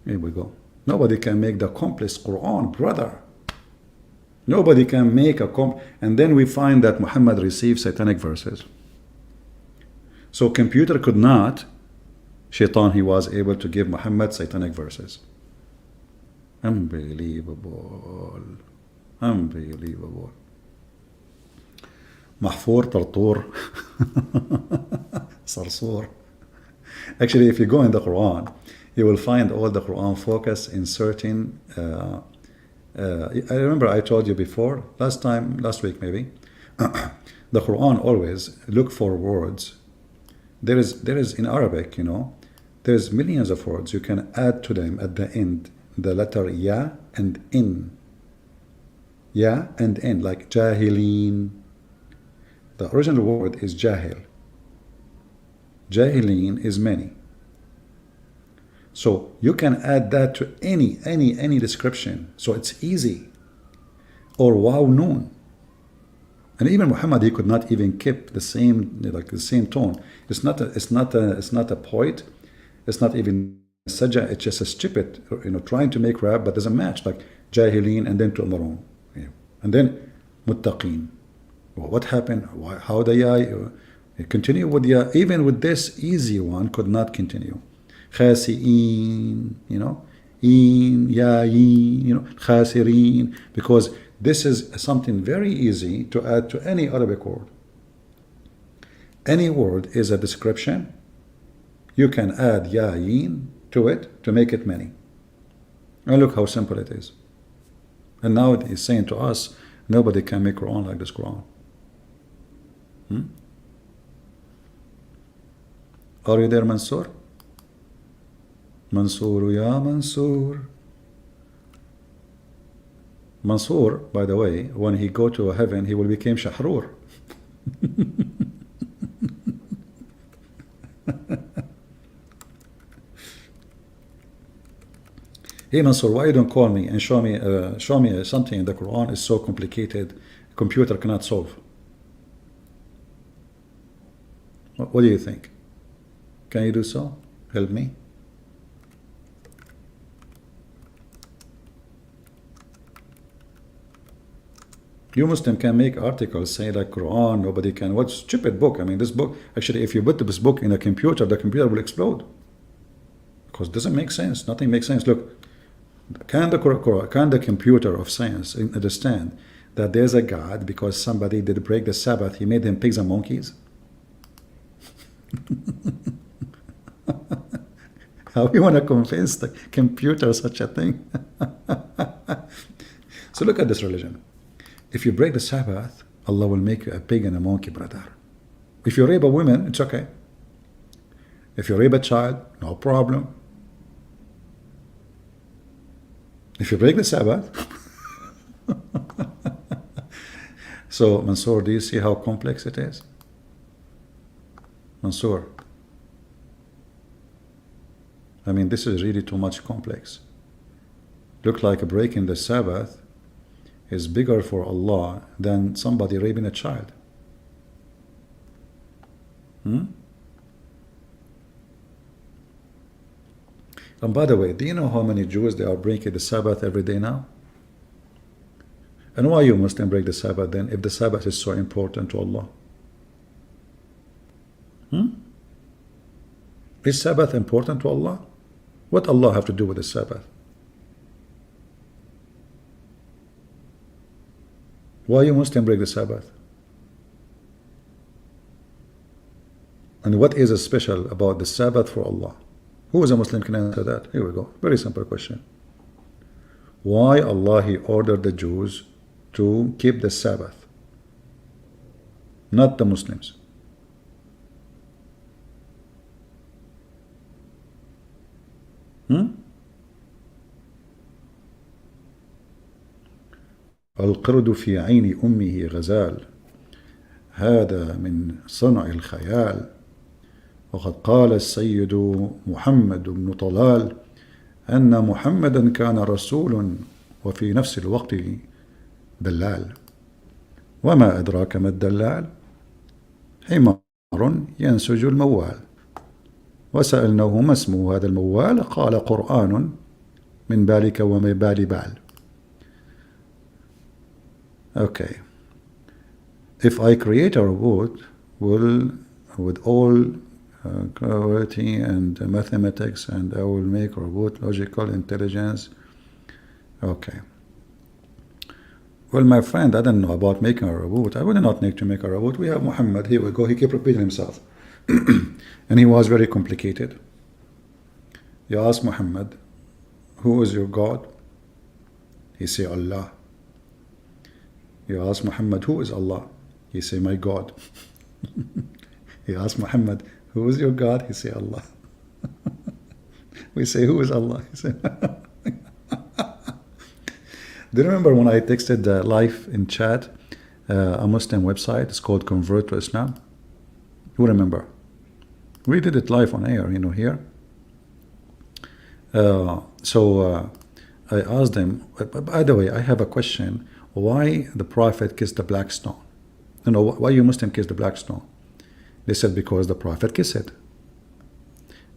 Here we go. Nobody can make the complex Quran, brother. Nobody can make and then we find that Muhammad received satanic verses. So computer could not. Shaitan, he was able to give Muhammad satanic verses. Unbelievable. Unbelievable. Mahfour, Tartour, Sarsour. Actually, if you go in the Quran, you will find all the Quran focus in certain I remember I told you before, last week maybe, the Quran always look for words. There is in Arabic, there's millions of words. You can add to them at the end the letter ya and in. Ya and in, like jahilin. The original word is jahil. Jahilin is many. So you can add that to any description. So it's easy. Or wow noon. And even Muhammad, he could not even keep the same tone. It's not a poet. It's not even sajja. It's just a stupid, trying to make rap, but doesn't match. Like jahilin and then tu'marun, and then muttaqin. What happened? How the Continue with the, even with this easy one, could not continue. خاسئين, in, yayin, khasirin, because this is something very easy to add to any Arabic word. Any word is a description. You can add yayin to it to make it many. And look how simple it is. And now it is saying to us, nobody can make Quran like this Quran. Are you there, Mansoor? Mansoor, ya Mansoor. Mansoor, by the way, when he go to heaven, he will become Shahrur. Hey Mansoor, why you don't call me and show me something in the Quran is so complicated, computer cannot solve. What do you think? Can you do so? Help me. You Muslim can make articles say like Quran, nobody can. What stupid book? I mean, this book, actually, if you put this book in a computer, the computer will explode. Because it doesn't make sense. Nothing makes sense. Look, can the computer of science understand that there's a God because somebody did break the Sabbath, he made them pigs and monkeys? How you want to convince the computer such a thing? So look at this religion. If you break the Sabbath, Allah will make you a pig and a monkey, brother. If you rape a woman, it's okay. If you rape a child, no problem. If you break the Sabbath. So, Mansoor, do you see how complex it is? Mansoor. I mean, this is really too much complex. Look like breaking the Sabbath is bigger for Allah than somebody raping a child. And by the way, do you know how many Jews they are breaking the Sabbath every day now? And why you Muslim break the Sabbath then, if the Sabbath is so important to Allah? Is Sabbath important to Allah? What Allah have to do with the Sabbath? Why you Muslim break the Sabbath? And what is special about the Sabbath for Allah? Who is a Muslim can answer that? Here we go. Very simple question. Why Allah He ordered the Jews to keep the Sabbath, not the Muslims? القرد في عين أمه غزال هذا من صنع الخيال وقد قال السيد محمد بن طلال أن محمدا كان رسول وفي نفس الوقت دلال وما أدراك ما الدلال حمار ينسج الموال وسألناه ما اسمه هذا الموال قال قرآن من بالك وما بال بال. Okay, if I create a robot with all clarity and mathematics, and I will make a robot logical intelligence. Okay. Well, my friend, I don't know about making a robot. I would not need to make a robot. We have Muhammad. Here we go. He kept repeating himself. And he was very complicated. You ask Muhammad, who is your God? He say Allah. You ask Muhammad, who is Allah? He say, my God. You ask Muhammad, who is your God? He say, Allah. We say, who is Allah? He say, do you remember when I texted live in chat a Muslim website? It's called Convert to Islam. You remember? We did it live on air, here. So I asked them, by the way, I have a question. Why the Prophet kissed the black stone? Why you Muslim kiss the black stone? They said, because the Prophet kissed it.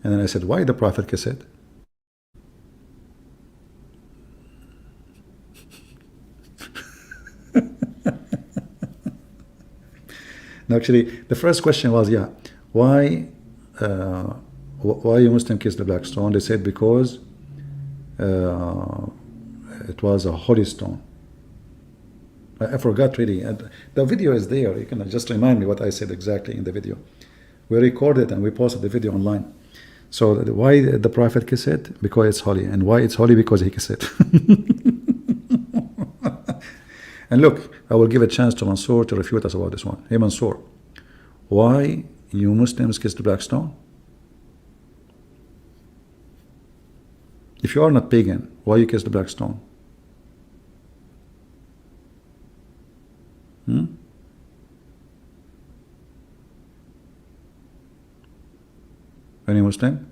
And then I said, why the Prophet kiss it? No, actually, the first question was, yeah, why, why you Muslim kiss the black stone? They said because it was a holy stone. I forgot really. And the video is there. You can just remind me what I said exactly in the video. We recorded and we posted the video online. So why the Prophet kiss it? Because it's holy. And why it's holy? Because he kissed it. And look, I will give a chance to Mansour to refute us about this one. Hey Mansour, why you Muslims kiss the black stone? If you are not pagan, why you kiss the black stone? Any Muslim?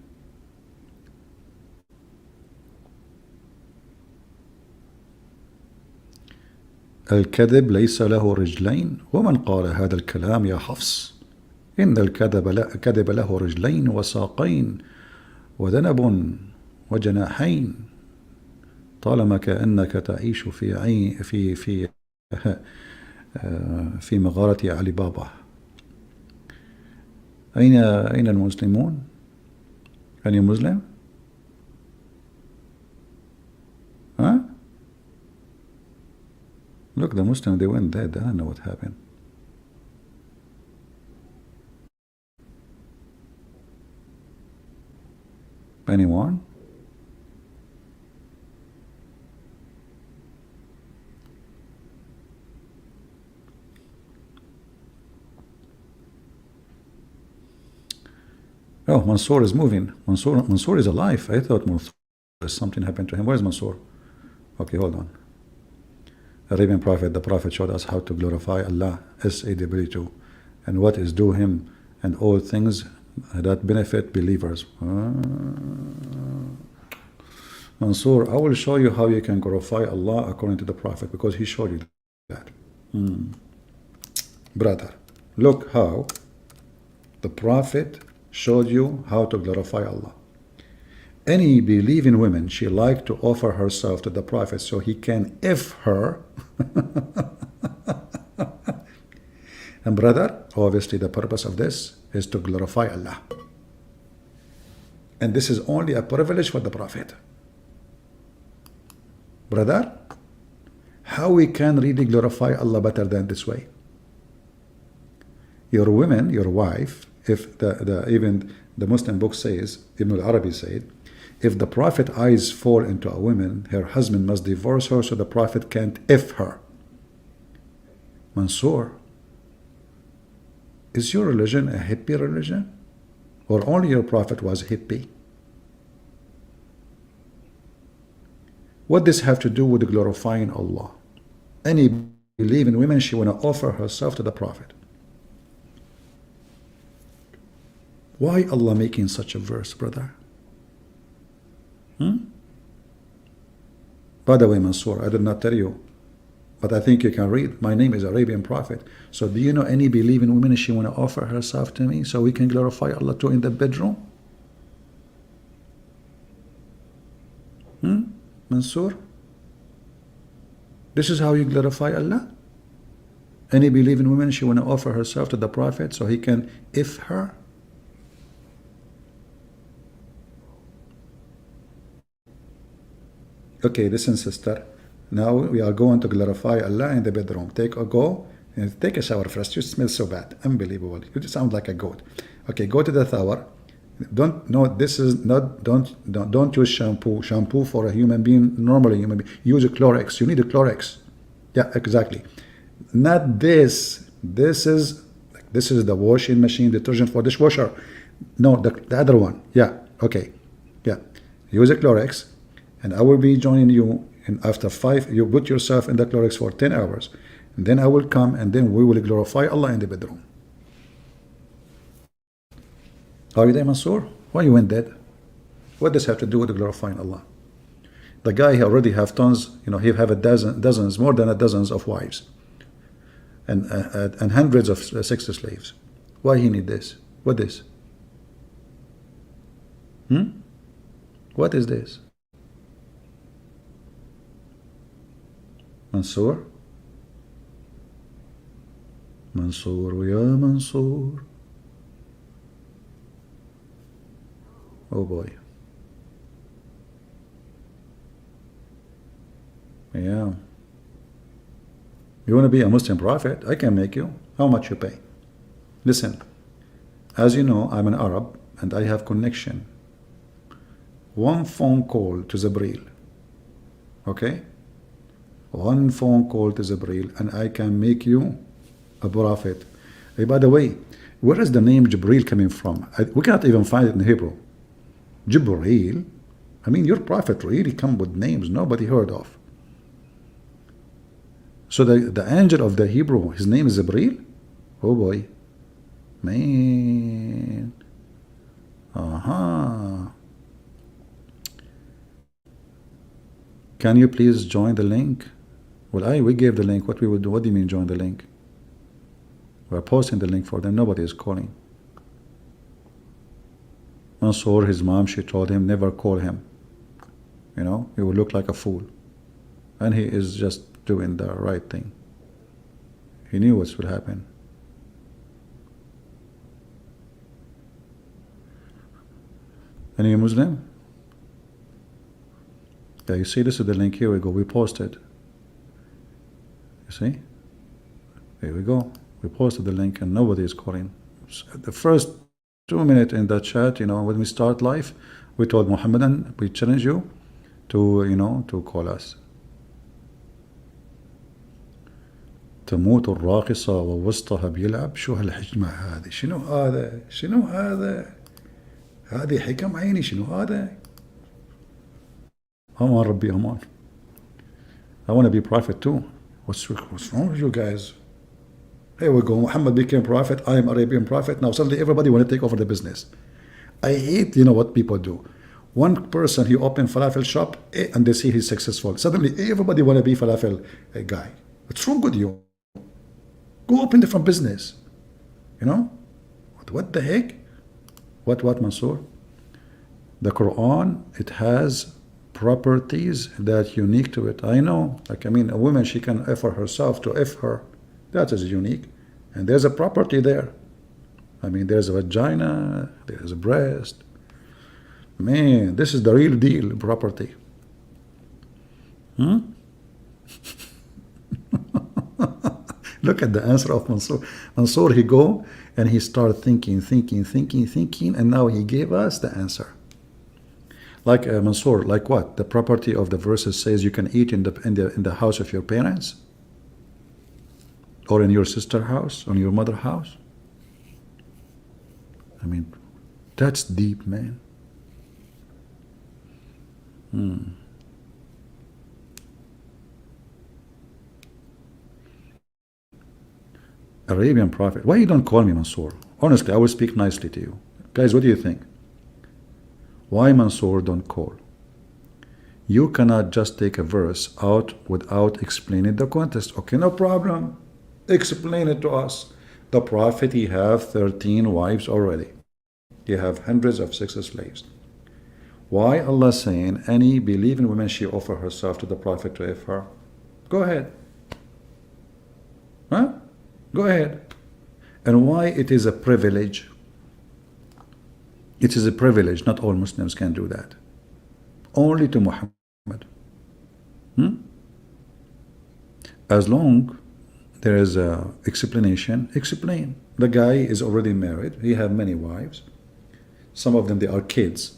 الكذب ليس له رجلين ومن قال هذا الكلام يا حفص إن الكذب له رجلين وساقين وذنب وجناحين طالما كأنك تعيش في مغارة علي بابا. أين المسلمون؟ Any Muslim? Huh? Look, the Muslim, they went dead. I don't know what happened. Anyone? Oh, Mansour is moving. Mansour is alive. I thought Mansour, something happened to him. Where's Mansour? Okay, hold on. Arabian Prophet, the Prophet showed us how to glorify Allah, SAW, and what is due Him, and all things that benefit believers. Mansour, I will show you how you can glorify Allah according to the Prophet, because he showed you that. Brother, look how the Prophet showed you how to glorify Allah. Any believing woman, she liked to offer herself to the Prophet so he can F her. And brother, obviously the purpose of this is to glorify Allah. And this is only a privilege for the Prophet. Brother, how we can really glorify Allah better than this way? Your women, your wife, if even the Muslim book says, Ibn al-Arabi said, if the Prophet eyes fall into a woman, her husband must divorce her so the Prophet can't F her. Mansour, is your religion a hippie religion? Or only your Prophet was hippie? What does this have to do with glorifying Allah? Any believing woman, she want to offer herself to the Prophet. Why Allah making such a verse, brother? By the way, Mansour, I did not tell you, but I think you can read. My name is Arabian Prophet. So do you know any believing woman, she want to offer herself to me so we can glorify Allah too in the bedroom? Mansour? This is how you glorify Allah? Any believing woman, she want to offer herself to the Prophet so he can F her? Okay, listen, sister. Now we are going to glorify Allah in the bedroom. Take a shower first. You smell so bad. Unbelievable. You sound like a goat. Okay, go to the shower. Don't use shampoo. Shampoo for a human being, normally human being. Use a Clorox. You need a Clorox. Yeah, exactly. Not this. This is the washing machine, detergent for dishwasher. No, the other one. Yeah. Okay. Yeah. Use a Clorox. And I will be joining you, and after 5, you put yourself in the Clorox for 10 hours. And then I will come, and then we will glorify Allah in the bedroom. Are you there, Mansour? Why you went dead? What does have to do with glorifying Allah? The guy he already have tons, he have dozens, more than a dozens of wives. And hundreds of sex slaves. Why he need this? What is? What is this? Mansour? منصور يا منصور. Oh boy. Yeah. You want to be a Muslim prophet? I can make you. How much you pay? Listen, as you know, I'm an Arab and I have connection. One phone call to Jibril. Okay? One phone call to Jibril and I can make you a prophet. Hey, by the way, where is the name Jibril coming from? We cannot even find it in Hebrew. Jibril? I mean, your prophet really come with names nobody heard of. So the angel of the Hebrew, his name is Jibril? Oh boy. Man. Can you please join the link? Well, we gave the link. What we would do? What do you mean join the link? We're posting the link for them. Nobody is calling. Mansour, his mom, she told him never call him. You know, he will look like a fool. And he is just doing the right thing. He knew what would happen. Any Muslim? Yeah, you see, this is the link. Here we go. We posted. You see? Here we go. We posted the link and nobody is calling. The first 2 minutes in that chat, you know, when we start live, we told Muhammadan, we challenge you to, you know, to call us. تموت الراقصة ووسطها بيلعب. شو هالحجمة هذه؟ شنو هذا؟ شنو هذا؟ هذه حكم عيني. شنو هذا؟ أمان ربي أمان. I want to be prophet too. What's wrong with you guys? Here we go. Muhammad became prophet. I am Arabian prophet. Now suddenly everybody want to take over the business. I hate, you know what people do. One person, he opened falafel shop and they see he's successful. Suddenly everybody want to be falafel guy. What's wrong with you? Go open different business. You know? What the heck? What Mansour? The Quran, it has properties that unique to it. I know. Like, I mean, a woman, she can offer herself to F her. That is unique. And there's a property there. I mean, there's a vagina, there's a breast. Man, this is the real deal property. Look at the answer of Mansour. Mansour, he go and he started thinking, and now he gave us the answer. Like Mansour, like what? The property of the verses says you can eat in the house of your parents, or in your sister's house, or in your mother's house. I mean, that's deep, man. Arabian prophet. Why you don't call me Mansour? Honestly, I will speak nicely to you. Guys, what do you think? Why Mansour don't call? You cannot just take a verse out without explaining the context. Okay, no problem. Explain it to us. The prophet, he have 13 wives already. He have hundreds of sex slaves. Why Allah saying any believing woman, she offer herself to the prophet to F her? Go ahead. Huh? Go ahead. And why it is a privilege? It is a privilege. Not all Muslims can do that. Only to Muhammad. As long there is a explanation, explain. The guy is already married. He have many wives. Some of them, they are kids.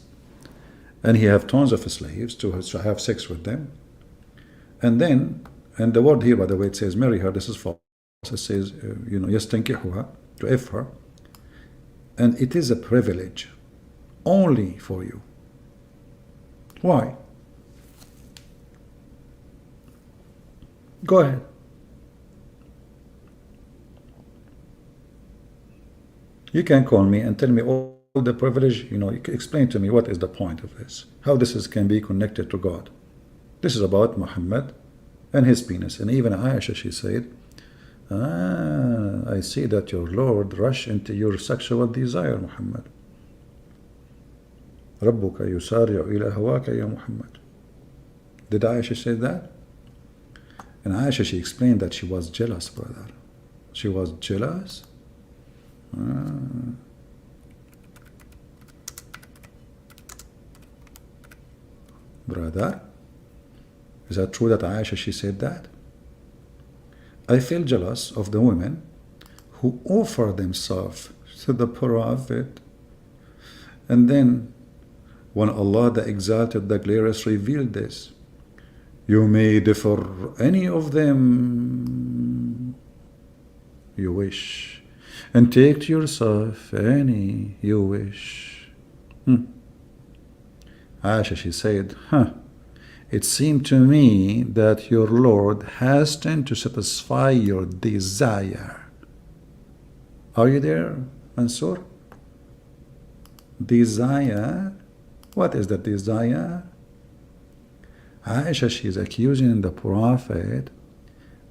And he have tons of slaves to have sex with them. And then, and the word here, by the way, it says marry her. This is false. It says, yastankihuha, to F her. And it is a privilege only for you. Why? Go ahead. You can call me and tell me all the privilege, you can explain to me what is the point of this, how this can be connected to God. This is about Muhammad and his penis. And even Aisha, she said, I see that your Lord rushed into your sexual desire, Muhammad. ربك يسارع إلى هواك يا Muhammad. Did Aisha say that? And Aisha, she explained that she was jealous, brother. She was jealous? Brother, is that true that Aisha, she said that? I feel jealous of the women who offer themselves to the Prophet, and then when Allah the Exalted, the Glorious revealed this, you may differ any of them you wish, and take to yourself any you wish. Aisha, she said, it seemed to me that your Lord hastened to satisfy your desire. Are you there, Mansur? Desire? What is the desire? Aisha, she is accusing the Prophet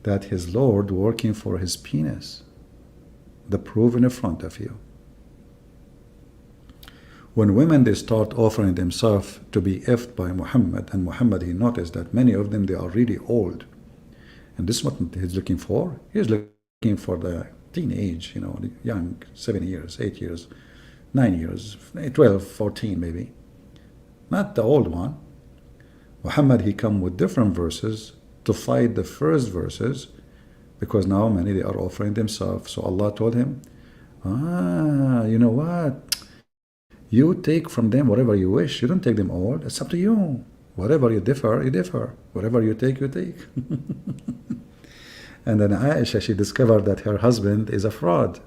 that his Lord working for his penis. The proof in front of you. When women, they start offering themselves to be effed by Muhammad, and Muhammad, he noticed that many of them, they are really old. And this is what he's looking for. He's looking for the teenage, the young, 7 years, 8 years, 9 years, 12, 14 maybe. Not the old one. Muhammad, he come with different verses to fight the first verses, because now many, they are offering themselves. So Allah told him, you know what? You take from them whatever you wish. You don't take them all. It's up to you. Whatever you differ, you differ. Whatever you take, you take. And then Aisha, she discovered that her husband is a fraud,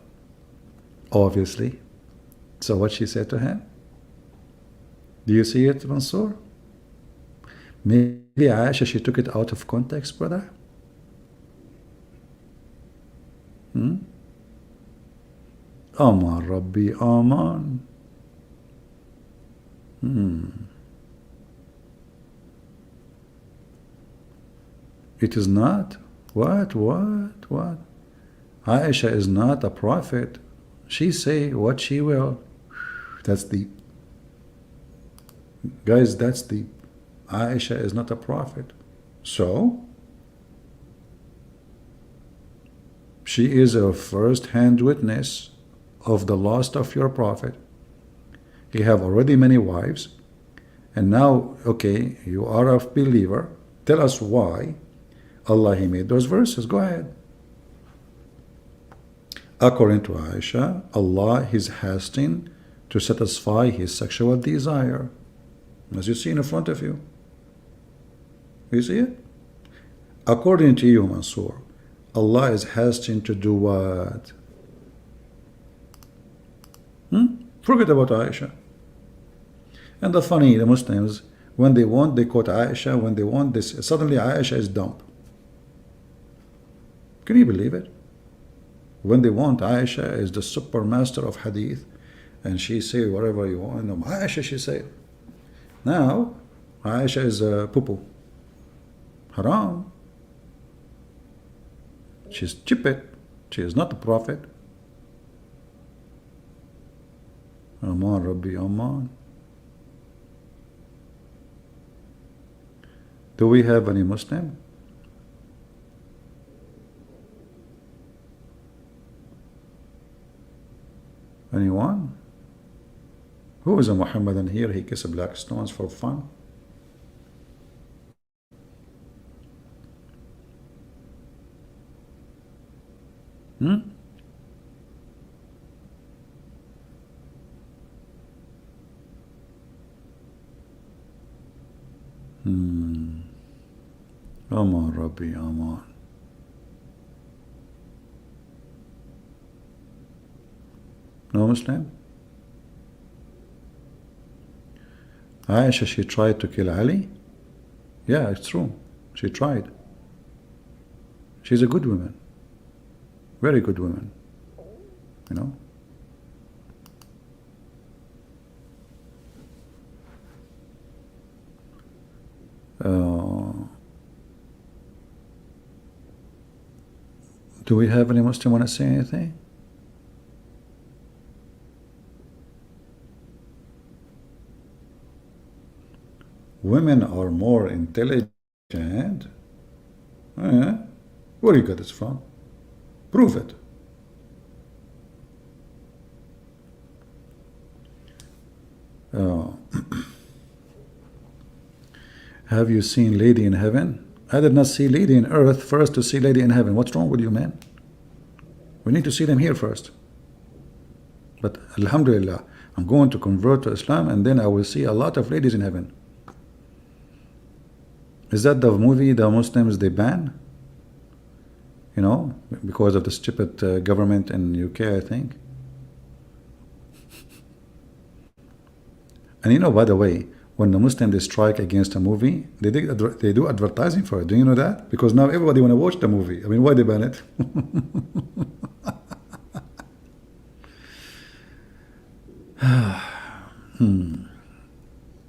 obviously. So what she said to him? Do you see it, Mansour? Maybe Aisha, she took it out of context, brother. Aman Rabbi, Aman. It is not. What? Aisha is not a prophet. She say what she will. That's deep. Guys, that's deep. Aisha is not a prophet. So, she is a first-hand witness of the loss of your prophet. He have already many wives, and now, okay, you are a believer. Tell us why Allah, he made those verses. Go ahead. According to Aisha, Allah is hastening to satisfy his sexual desire, as you see in front of you. You see it? According to you, Mansour, Allah is hastening to do what? Forget about Aisha. And the funny, the Muslims, when they want, they quote Aisha. When they want this, suddenly Aisha is dumb. Can you believe it? When they want, Aisha is the super master of hadith, and she say whatever you want. No, Aisha, she say. Now, Aisha is a poo-poo. Haram. She's stupid. She is not a prophet. Aman Rabbi, Aman. Do we have any Muslim? Anyone? Who is a Muhammadan here? He kisses black stones for fun. Aman Rabbi, Aman. No Muslim? Aisha, she tried to kill Ali? Yeah, it's true. She tried. She's a good woman. Very good woman. You know? Do we have any Muslim want to say anything? Women are more intelligent. Where you got this from? Prove it. Uh, have you seen Lady in Heaven? I did not see Lady in Earth first to see Lady in Heaven. What's wrong with you, man? We need to see them here first. But Alhamdulillah, I'm going to convert to Islam and then I will see a lot of ladies in heaven. Is that the movie the Muslims they ban? You know, because of the stupid government in UK, I think. And you know, by the way, when the Muslims they strike against a movie, they do advertising for it. Do you know that? Because now everybody want to watch the movie. I mean, why they ban it?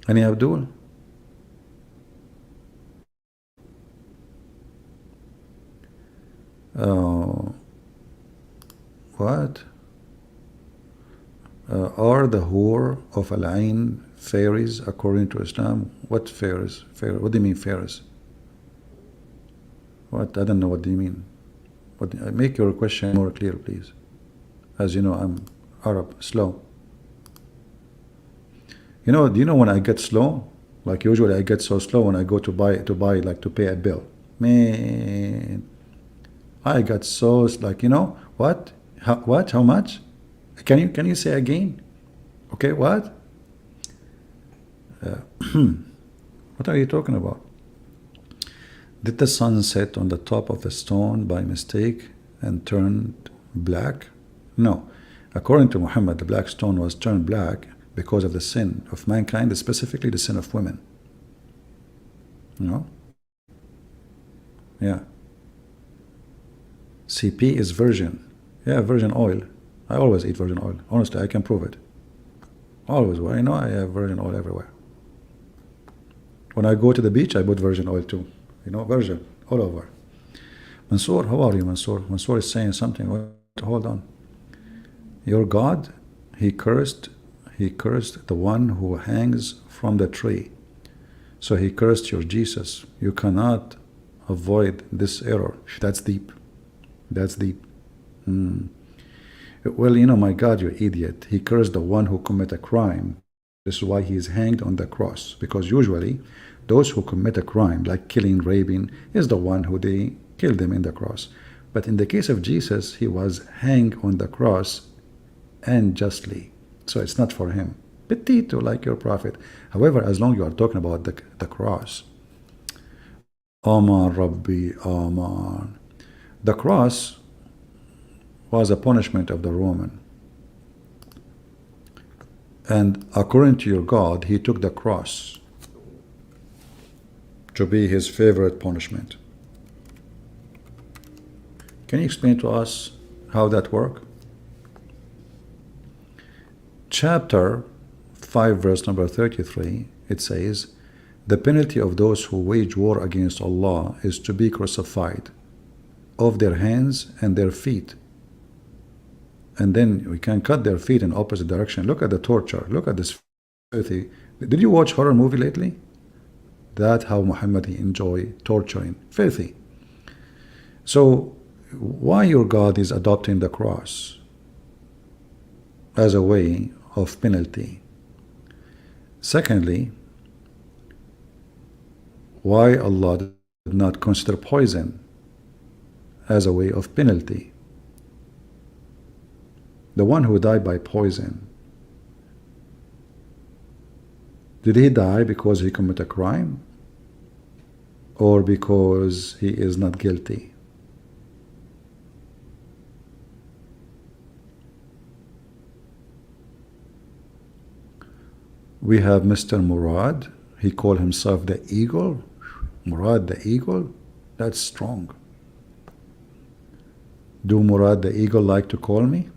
Any Abdul? What? Are the whore of Al-Ain fairies according to Islam? What fairies? What do you mean fairies? What? I don't know. What do you mean? Make your question more clear, please. As you know, I'm Arab, slow. You know, do you know when I get slow? Like usually I get so slow when I go to buy like to pay a bill. Man, I got so like, you know what? What? How much? Can you say again? Okay, what? What are you talking about? Did the sun set on the top of the stone by mistake and turned black? No. According to Muhammad, the black stone was turned black because of the sin of mankind, specifically the sin of women. You know? Yeah. CP is virgin. Yeah, virgin oil. I always eat virgin oil. Honestly, I can prove it. Always. Well, I know I have virgin oil everywhere. When I go to the beach, I put virgin oil too. You know, virgin all over. Mansoor, how are you, Mansoor? Mansoor is saying something. Hold on. Your God, he cursed the one who hangs from the tree. So he cursed your Jesus. You cannot avoid this error. That's deep. That's deep. Well, you know, my God, you idiot. He cursed the one who commit a crime. This is why he is hanged on the cross. Because usually, those who commit a crime, like killing, raping, is the one who they kill them in the cross. But in the case of Jesus, he was hanged on the cross and justly. So it's not for him. Petito, like your prophet. However, as long as you are talking about the cross. Aman Rabbi, Aman. The cross was a punishment of the Roman. And according to your God, he took the cross to be his favorite punishment. Can you explain to us how that works? Chapter 5, verse number 33, it says, the penalty of those who wage war against Allah is to be crucified, off their hands and their feet. And then we can cut their feet in opposite direction. Look at the torture. Look at this filthy. Did you watch horror movie lately? That's how Muhammad he enjoy torturing. Filthy. So why your God is adopting the cross as a way of penalty? Secondly, why Allah did not consider poison as a way of penalty? The one who died by poison, did he die because he committed a crime or because he is not guilty? We have Mr. Murad. He called himself the eagle. Murad the eagle? That's strong. Do Murad the eagle like to call me?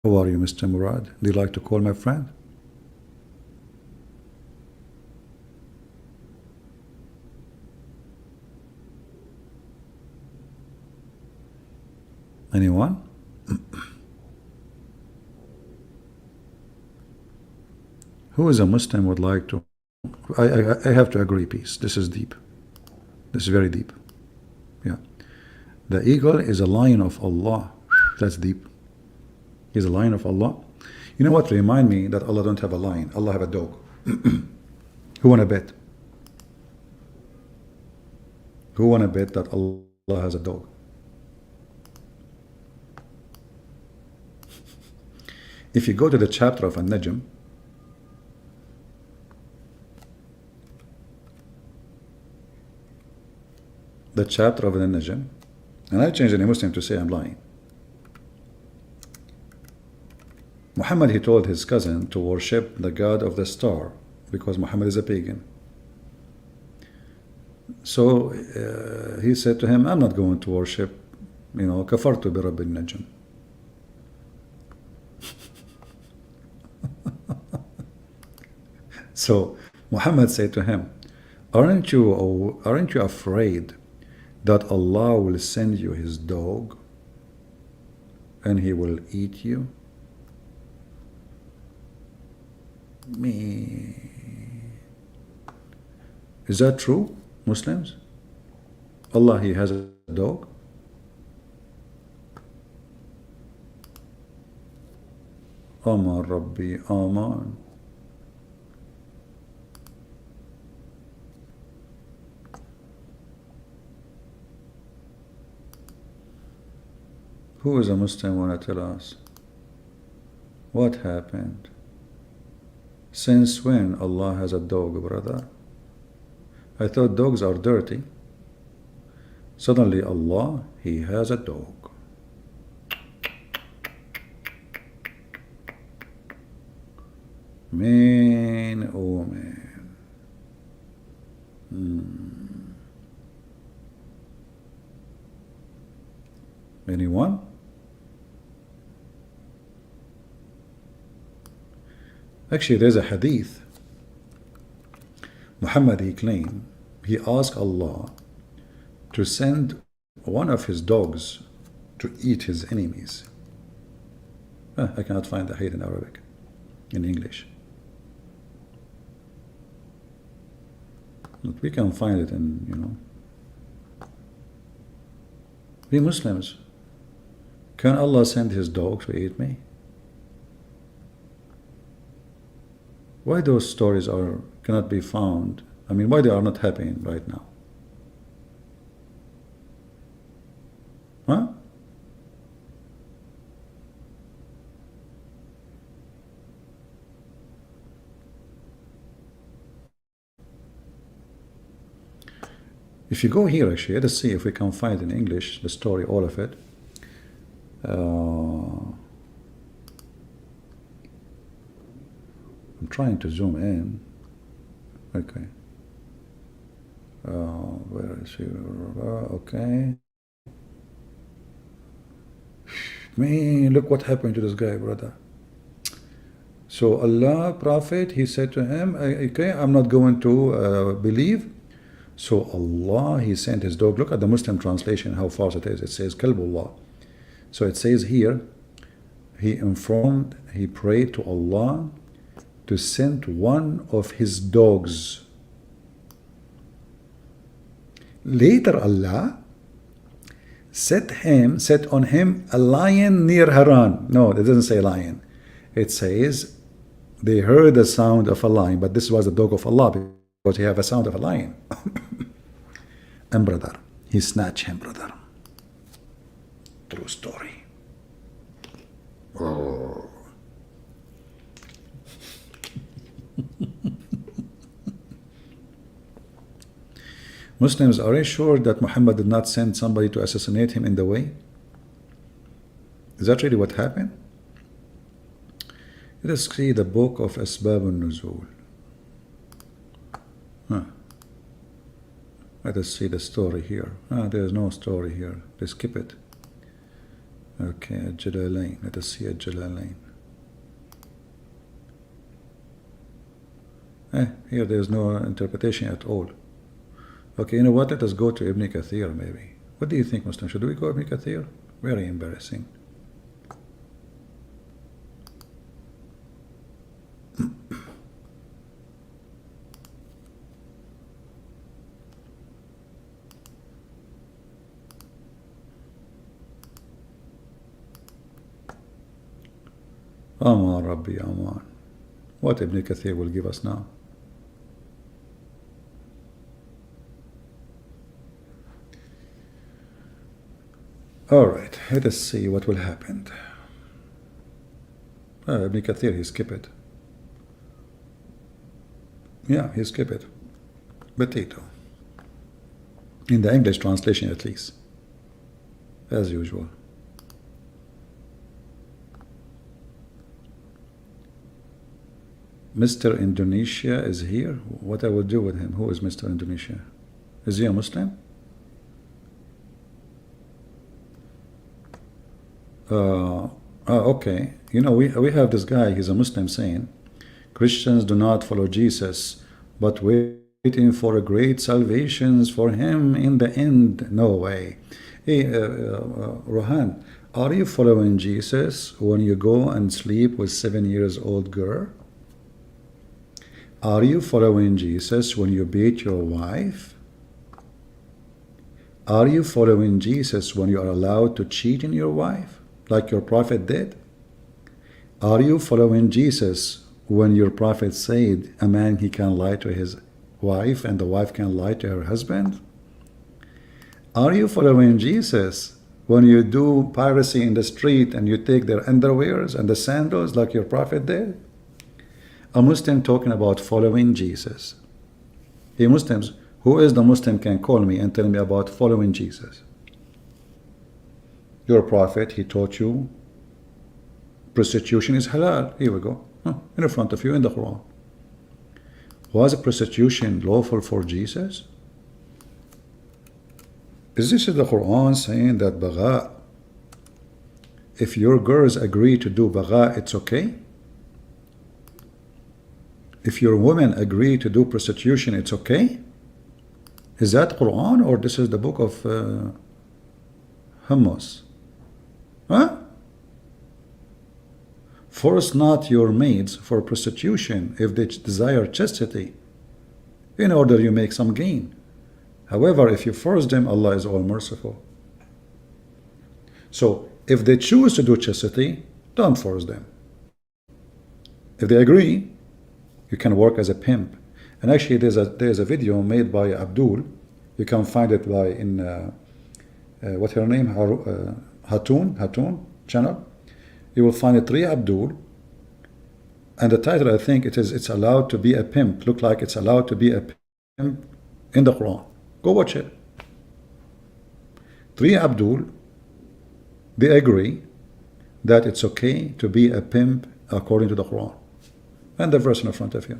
How are you, Mr. Murad? Do you like to call my friend? Anyone? Who is a Muslim would like to? I have to agree, peace. This is deep. This is very deep. Yeah. The eagle is a lion of Allah. That's deep. He's a lion of Allah. You know what? Remind me that Allah don't have a lion. Allah have a dog. Who wanna bet? Who wanna bet that Allah has a dog? If you go to the chapter of An-Najm, the chapter of An-Najm, and I changed any Muslim to say I'm lying. Muhammad, he told his cousin to worship the god of the star because Muhammad is a pagan. So he said to him, I'm not going to worship, kafartu bi Rabbil Najm. So Muhammad said to him, aren't you afraid that Allah will send you his dog and he will eat you? Me. Is that true, Muslims? Allah, he has a dog? Aman Rabbi, Aman. Who is a Muslim want to tell us? What happened? Since when Allah has a dog, brother? I thought dogs are dirty. Suddenly Allah, he has a dog. Man, oh man. Anyone? Actually, there's a hadith. Muhammad, he claimed, he asked Allah to send one of his dogs to eat his enemies. I cannot find the hadith in Arabic, in English. But we can find it in, We Muslims, can Allah send his dog to eat me? Why those stories cannot be found? I mean, why they are not happening right now? Huh? If you go here, actually, let us see if we can find in English the story, all of it. I'm trying to zoom in. Okay. Where is he? Okay. Man, look what happened to this guy, brother. So Allah, Prophet, he said to him, okay, I'm not going to believe. So Allah, he sent his dog. Look at the Muslim translation, how false it is. It says Kalbullah. So it says here, he prayed to Allah to send one of his dogs. Later Allah set on him a lion near Haran. No, it doesn't say lion. It says they heard the sound of a lion, but this was the dog of Allah because he have a sound of a lion. And brother, he snatched him, brother. True story. Oh. Muslims, are you sure that Muhammad did not send somebody to assassinate him in the way? Is that really what happened? Let us see the book of Asbab al-Nuzul. Let us see the story here. There is no story here. Let's skip it. Okay, Al-Jalalain. Let us see Al-Jalalain. Here there is no interpretation at all. Okay, you know what? Let us go to Ibn Kathir maybe. What do you think, Muslim? Should we go Ibn Kathir? Very embarrassing. Aman Rabbi Aman. What Ibn Kathir will give us now? Alright, let us see what will happen. Ibn Kathir, he skip it. Yeah, he skip it. Potato. In the English translation at least. As usual. Mr. Indonesia is here. What I will do with him? Who is Mr. Indonesia? Is he a Muslim? Okay. You know, we have this guy, he's a Muslim, saying Christians do not follow Jesus, but waiting for a great salvations for him in the end. No way. Hey, Rohan, are you following Jesus when you go and sleep with 7 years old girl? Are you following Jesus when you beat your wife? Are you following Jesus when you are allowed to cheat on your wife, like your prophet did? Are you following Jesus when your prophet said a man he can lie to his wife and the wife can lie to her husband? Are you following Jesus when you do piracy in the street and you take their underwears and the sandals like your prophet did? A Muslim talking about following Jesus. Hey Muslims, who is the Muslim can call me and tell me about following Jesus? Your prophet, he taught you prostitution is halal. Here we go. In front of you in the Quran. Was prostitution lawful for Jesus? Is this the Quran saying that bagha, if your girls agree to do bagha, it's okay? If your women agree to do prostitution, it's okay? Is that Quran or this is the book of Hummus? Huh? Force not your maids for prostitution if they desire chastity, in order you make some gain. However, if you force them, Allah is all merciful. So, if they choose to do chastity, don't force them. If they agree, you can work as a pimp. And actually, there's a video made by Abdul. You can find it by what's her name? Hatun channel. You will find it 3 Abdul. And the title, I think it's allowed to be a pimp. Look like it's allowed to be a pimp in the Quran. Go watch it. 3 Abdul, they agree that it's okay to be a pimp according to the Quran. And the verse in front of you.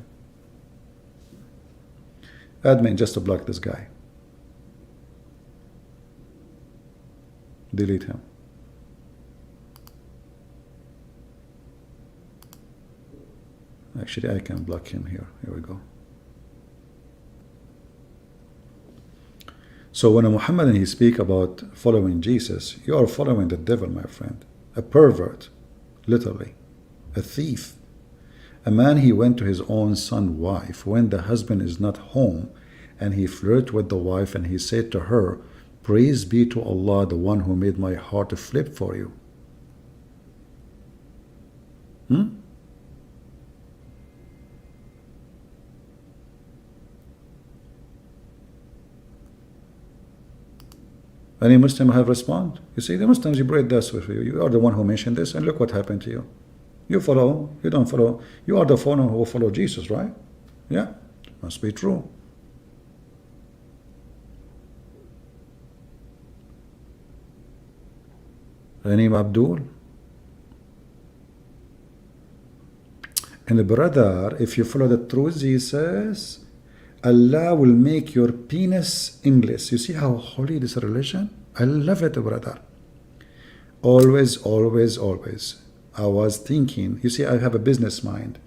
Admin, just to block this guy. Delete him. Actually, I can block him here. Here we go. So when a Muhammadan he speak about following Jesus, you are following the devil, my friend. A pervert, literally. A thief. A man, he went to his own son's wife when the husband is not home, and he flirted with the wife and he said to her, "Praise be to Allah, the one who made my heart flip for you." Any Muslim have respond? You see, the Muslims, you break this with you. You are the one who mentioned this, and look what happened to you. You follow, you don't follow. You are the follower who follow Jesus, right? Yeah, must be true. Any Abdul? And the brother, if you follow the true Jesus, Allah will make your penis English. You see how holy this religion? I love it, brother. Always, always, always. I was thinking, you see, I have a business mind.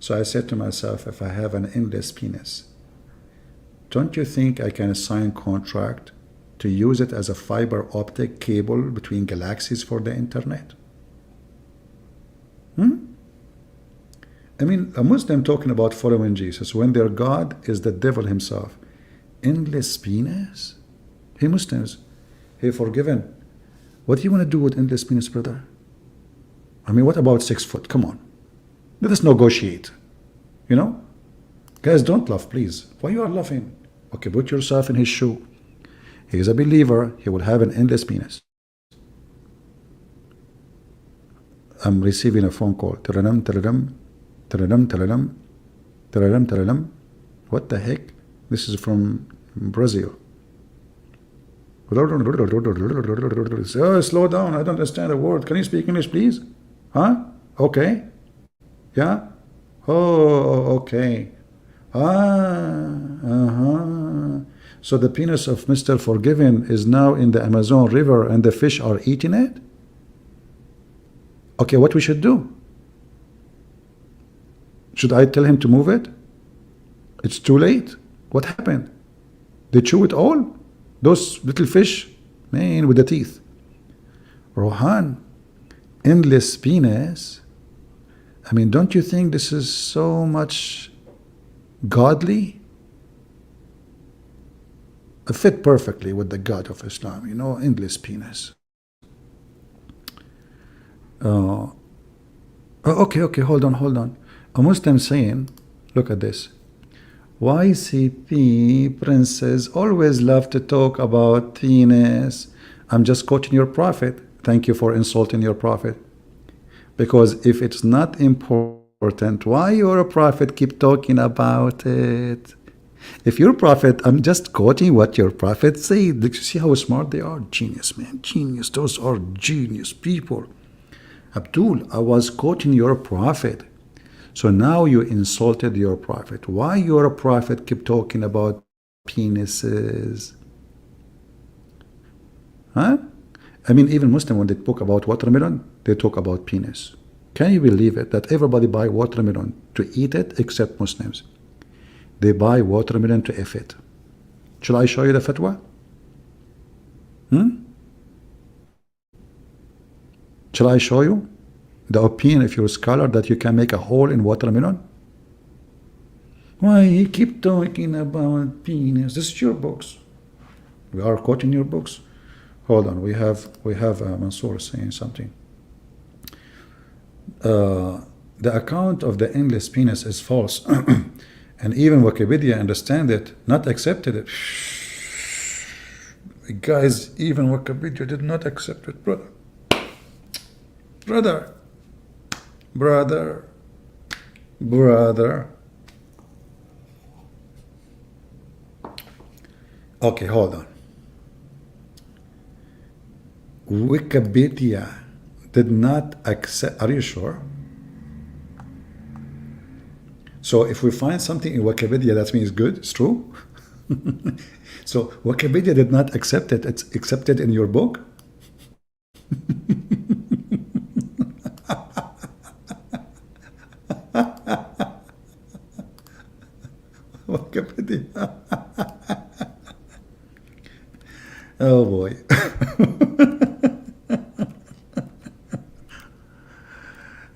So I said to myself, if I have an endless penis, don't you think I can sign contract to use it as a fiber optic cable between galaxies for the internet? I mean, a Muslim talking about following Jesus when their God is the devil himself. Endless penis? Hey Muslims, hey forgiven, what do you want to do with endless penis, brother? I mean, what about 6 foot? Come on. Let us negotiate. You know? Guys, don't laugh, please. Why you are laughing? Okay, put yourself in his shoe. He is a believer. He will have an endless penis. I'm receiving a phone call. Tararam, tararam, tararam, tararam, tararam, tararam. What the heck? This is from Brazil. Oh, slow down. I don't understand a word. Can you speak English, please? Huh? Okay. Yeah? Oh, okay. Uh-huh. So the penis of Mr. Forgiven is now in the Amazon River and the fish are eating it? Okay, what we should do? Should I tell him to move it? It's too late. What happened? They chew it all? Those little fish? Man, with the teeth. Rohan, endless penis? I mean, don't you think this is so much godly? It fit perfectly with the God of Islam, you know, endless penis. Okay, hold on. A Muslim saying, look at this. YCP princes always love to talk about penis. I'm just quoting your prophet. Thank you for insulting your prophet. Because if it's not important, why your prophet keep talking about it? If your prophet, I'm just quoting what your prophet said. Look, see how smart they are? Genius, man. Genius. Those are genius people. Abdul, I was quoting your prophet. So now you insulted your prophet. Why your prophet keep talking about penises? Huh? I mean, even Muslim, when they talk about watermelon, they talk about penis. Can you believe it? That everybody buy watermelon to eat it except Muslims. They buy watermelon to F it. Shall I show you the fatwa? Shall I show you the opinion of your scholar that you can make a hole in watermelon? Why you keep talking about penis? This is your books. We are quoting your books. Hold on, we have Mansour saying something. The account of the endless penis is false, and even Wikipedia understand it, not accepted it. Guys, even Wikipedia did not accept it, brother. Okay, hold on. Wikipedia did not accept. Are you sure? So if we find something in Wikipedia that means good, it's true. So Wikipedia did not accept it. It's accepted in your book. Wikipedia. Oh boy.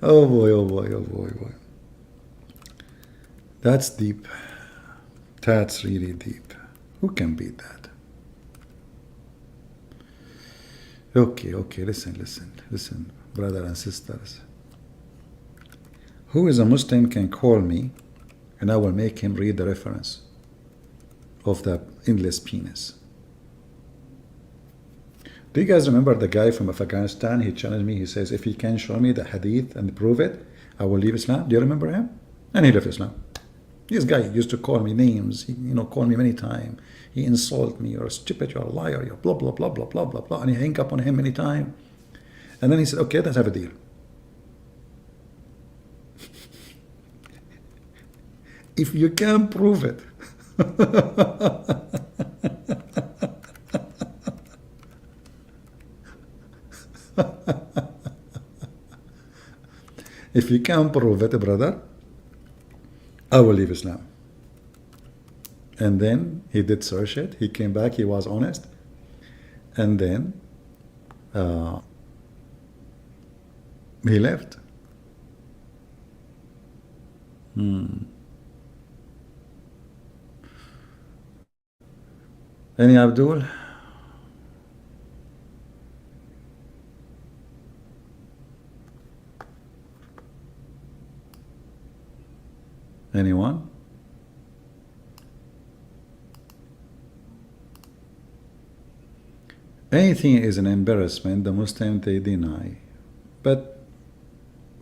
Oh boy. That's deep. That's really deep. Who can beat that? Okay, listen, brother and sisters. Who is a Muslim can call me and I will make him read the reference of the endless penis. Do you guys remember the guy from Afghanistan? He challenged me. He says, if he can show me the hadith and prove it, I will leave Islam. Do you remember him? And he left Islam. This guy used to call me names. He, called me many times. He insulted me. You're stupid. You're a liar. You're blah, blah, blah, blah, blah, blah, blah. And he hung up on him many times. And then he said, okay, let's have a deal. If you can prove it. If you can prove it, brother, I will leave Islam. And then he did search it. He came back. He was honest. And then he left. Any Abdul? Anyone? Anything is an embarrassment, the Muslims they deny. But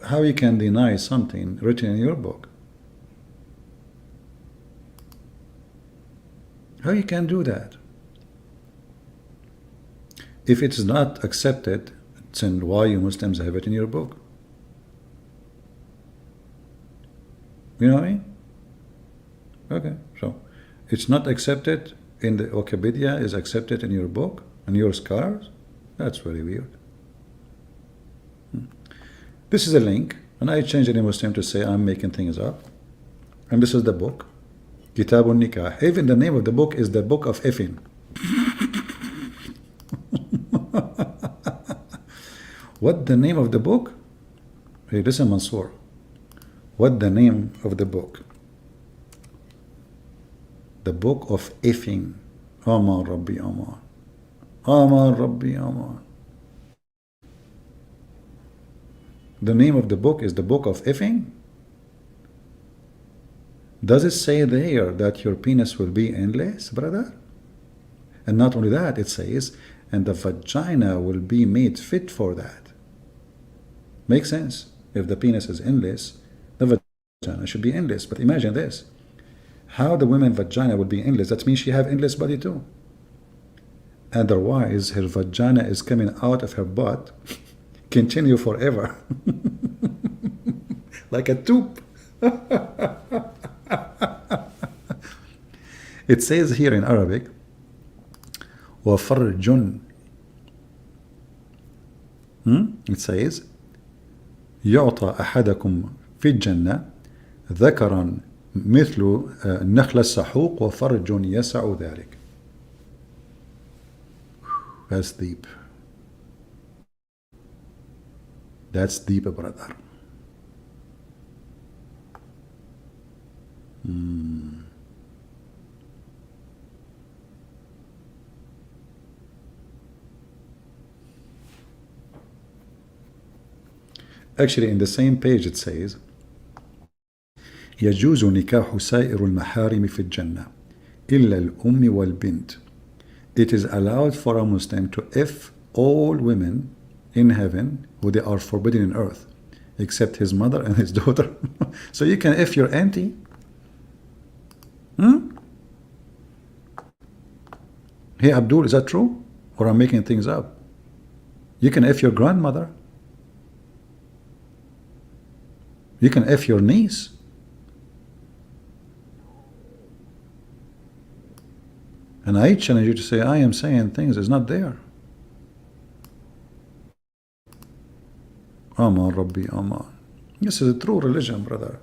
how you can deny something written in your book? How you can do that? If it is not accepted, then why you Muslims have it in your book? You know what I mean? Okay, so it's not accepted in the Wikipedia, is accepted in your book, in your scholars? That's very weird. This is a link, and I change any Muslim to say I'm making things up. And this is the book, Kitabun Nikah. Even the name of the book is the Book of Effing. What the name of the book? Hey, listen, Mansoor. What the name of the book? The Book of Effing. Aman Rabbi Aman. Aman Rabbi Aman. The name of the book is the Book of Effing? Does it say there that your penis will be endless, brother? And not only that, it says, and the vagina will be made fit for that. Makes sense. If the penis is endless, the vagina should be endless. But imagine this. How the woman's vagina will be endless? That means she have endless body too. Otherwise, her vagina is coming out of her butt, continue forever. Like a tube. It says here in Arabic, وَفَرْجٌ. It says, يعطى أحدكم في الجنة ذكرا مثل النخل السحوق وفرج يسع ذلك. That's deep. That's deep, brother. Actually, in the same page it says, يجوز نكاح سائر المحارم في الجنة إلا الأم والبنت. It is allowed for a Muslim to F all women in heaven who they are forbidden in earth, except his mother and his daughter. So you can F your auntie? Hey Abdul, is that true? Or I'm making things up? You can F your grandmother. You can F your niece. And I challenge you to say, I am saying things is not there. Aman Rabbi Aman. This is a true religion, brother.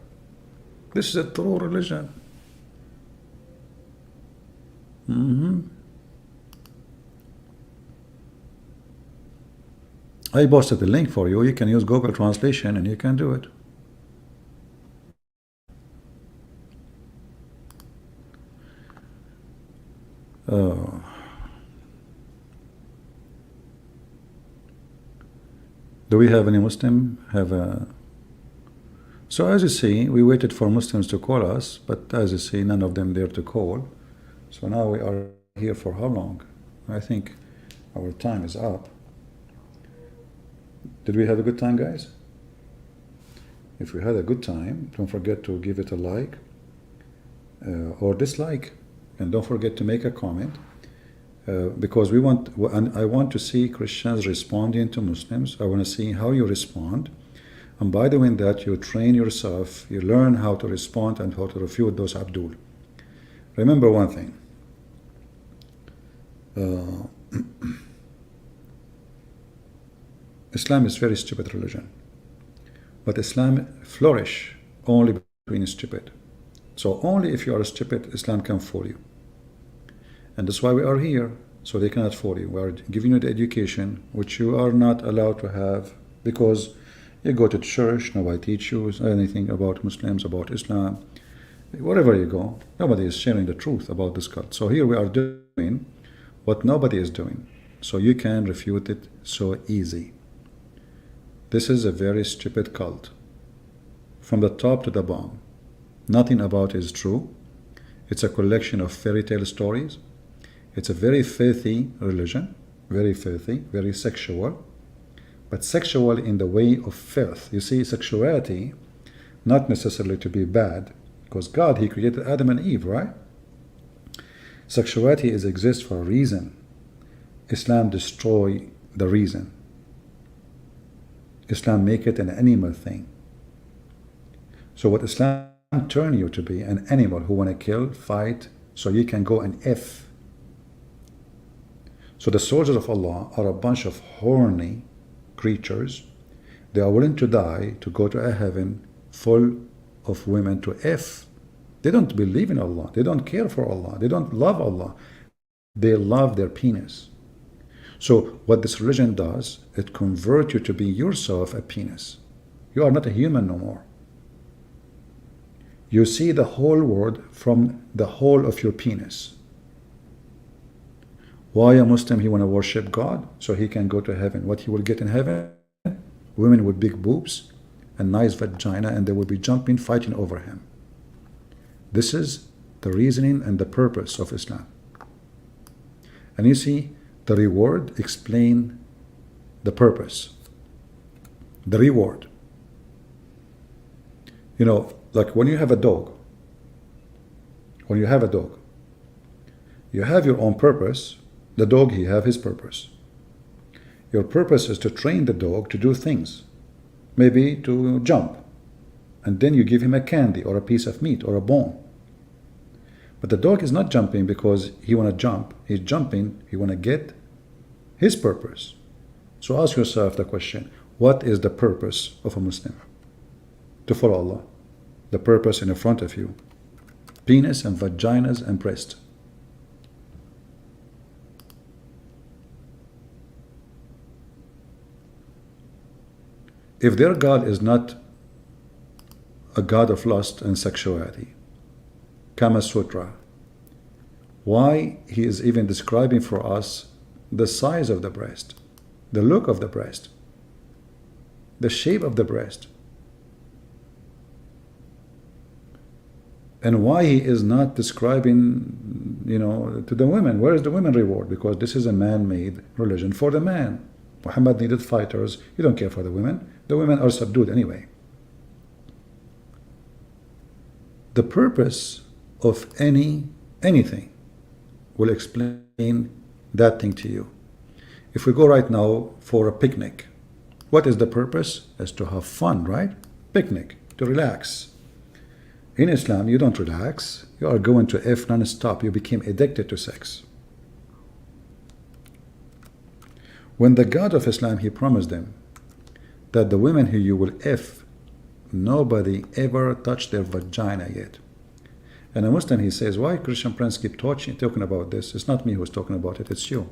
This is a true religion. I posted the link for you. You can use Google Translation and you can do it. Do we have any Muslim have a... So as you see, we waited for Muslims to call us, but as you see, none of them dare to call. So now we are here for how long? I think our time is up. Did we have a good time, guys? If we had a good time, don't forget to give it a like or dislike, and don't forget to make a comment. Because we want, and I want to see Christians responding to Muslims. I want to see how you respond, and by doing that, you train yourself. You learn how to respond and how to refute those Abdul. Remember one thing. Islam is very stupid religion, but Islam flourish only between stupid. So only if you are stupid, Islam can fool you. And that's why we are here, so they cannot fool you. We are giving you the education which you are not allowed to have, because you go to church, nobody teach you anything about Muslims, about Islam. Wherever you go, nobody is sharing the truth about this cult. So here we are doing what nobody is doing, so you can refute it so easy. This is a very stupid cult, from the top to the bottom. Nothing about it is true. It's a collection of fairy tale stories. It's a very filthy religion, very filthy, very sexual, but sexual in the way of filth. You see, sexuality, not necessarily to be bad, because God, He created Adam and Eve, right? Sexuality exists for a reason. Islam destroy the reason. Islam make it an animal thing. So what Islam turn you to be an animal who want to kill, fight, so you can go and F. So the soldiers of Allah are a bunch of horny creatures. They are willing to die to go to a heaven full of women to F. They don't believe in Allah. They don't care for Allah. They don't love Allah. They love their penis. So what this religion does, it converts you to be yourself a penis. You are not a human no more. You see the whole world from the whole of your penis. Why a Muslim, he want to worship God so he can go to heaven? What he will get in heaven? Women with big boobs and nice vagina, and they will be jumping, fighting over him. This is the reasoning and the purpose of Islam. And you see, the reward explain the purpose. The reward. You know, like when you have a dog, you have your own purpose. The dog, he have his purpose. Your purpose is to train the dog to do things, maybe to jump, and then you give him a candy or a piece of meat or a bone. But the dog is not jumping because he want to jump. He's jumping, he want to get his purpose. So ask yourself the question, what is the purpose of a Muslim? To follow Allah. The purpose in front of you. Penis and vaginas and breast. If their God is not a God of lust and sexuality, Kama Sutra, why he is even describing for us the size of the breast, the look of the breast, the shape of the breast, and why he is not describing, you know, to the women? Where is the women reward? Because this is a man-made religion for the man. Muhammad needed fighters. He don't care for the women. The women are subdued anyway. The purpose of anything will explain that thing to you. If we go right now for a picnic, what is the purpose? Is to have fun, right? Picnic, to relax. In Islam, you don't relax. You are going to F non-stop. You became addicted to sex. When the God of Islam, he promised them that the women who you will F, nobody ever touched their vagina yet. And a Muslim, he says, why Christian Prince keep talking about this? It's not me who's talking about it, it's you.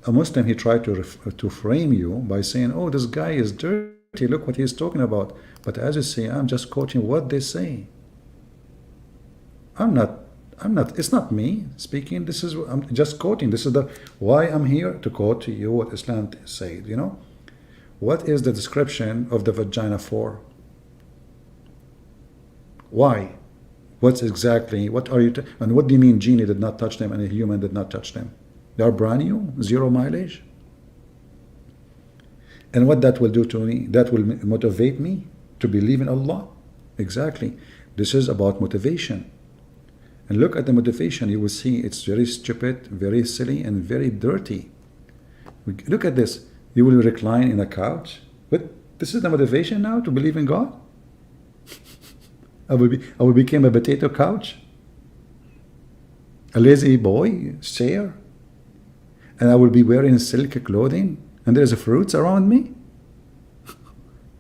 A Muslim, he tried to frame you by saying, oh, this guy is dirty, look what he's talking about. But as you say, I'm just quoting what they say. I'm not, it's not me speaking, I'm just quoting. This is why I'm here to quote to you what Islam said, you know. What is the description of the vagina for? Why? What are you, and what do you mean genie did not touch them and a human did not touch them? They are brand new, 0 mileage. And what that will do to me, that will motivate me to believe in Allah. Exactly. This is about motivation. And look at the motivation, you will see it's very stupid, very silly, and very dirty. Look at this. You will recline in a couch. But this is the motivation now to believe in God? I will become a potato couch? A lazy boy chair? And I will be wearing silk clothing? And there's fruits around me?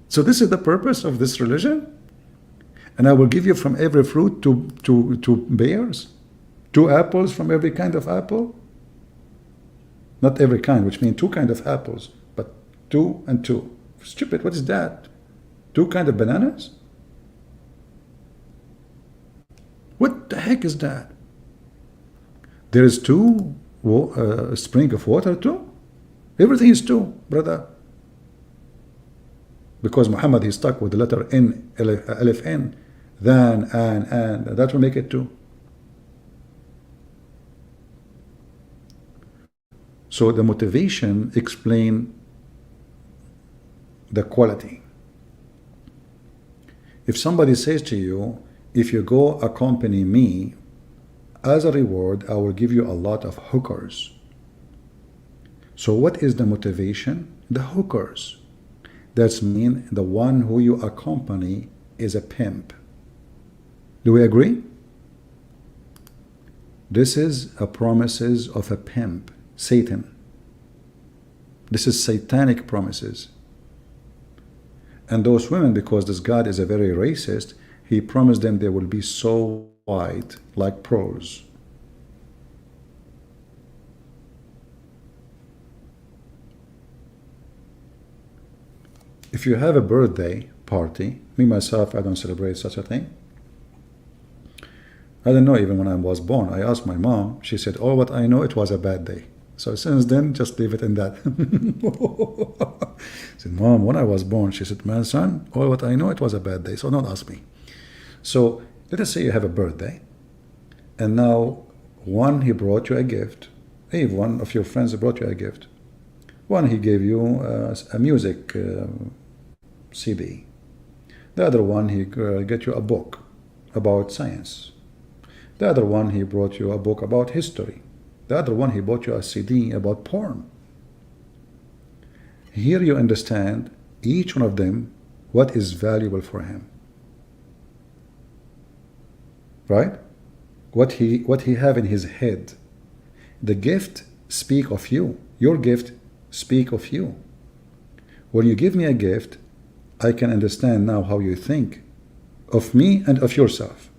So this is the purpose of this religion? And I will give you from every fruit two bears? 2 apples from every kind of apple? Not every kind, which means 2 kinds of apples, but 2 and 2. Stupid, what is that? 2 kinds of bananas? What the heck is that? There is 2 spring of water too? Everything is 2, brother. Because Muhammad, he's stuck with the letter N, Alif N, than, and, that will make it 2. So the motivation explain the quality. If somebody says to you, if you go accompany me, as a reward, I will give you a lot of hookers. So what is the motivation? The hookers. That's mean the one who you accompany is a pimp. Do we agree? This is a promises of a pimp, Satan. This is satanic promises. And those women, because this God is a very racist, he promised them they will be so white like pearls. If you have a birthday party, me myself, I don't celebrate such a thing. I don't know, even when I was born, I asked my mom, she said, oh, what I know, it was a bad day. So since then, just leave it in that. I said, Mom, when I was born, she said, my son, all what I know, it was a bad day, so don't ask me. So let us say you have a birthday, and now one, he brought you a gift. Hey, one of your friends brought you a gift. One, he gave you a music CD. The other one, he get you a book about science. The other one, he brought you a book about history. The other one, he bought you a CD about porn. Here you understand each one of them, what is valuable for him. Right? What he have in his head. The gift speak of you. Your gift speak of you. When you give me a gift, I can understand now how you think of me and of yourself.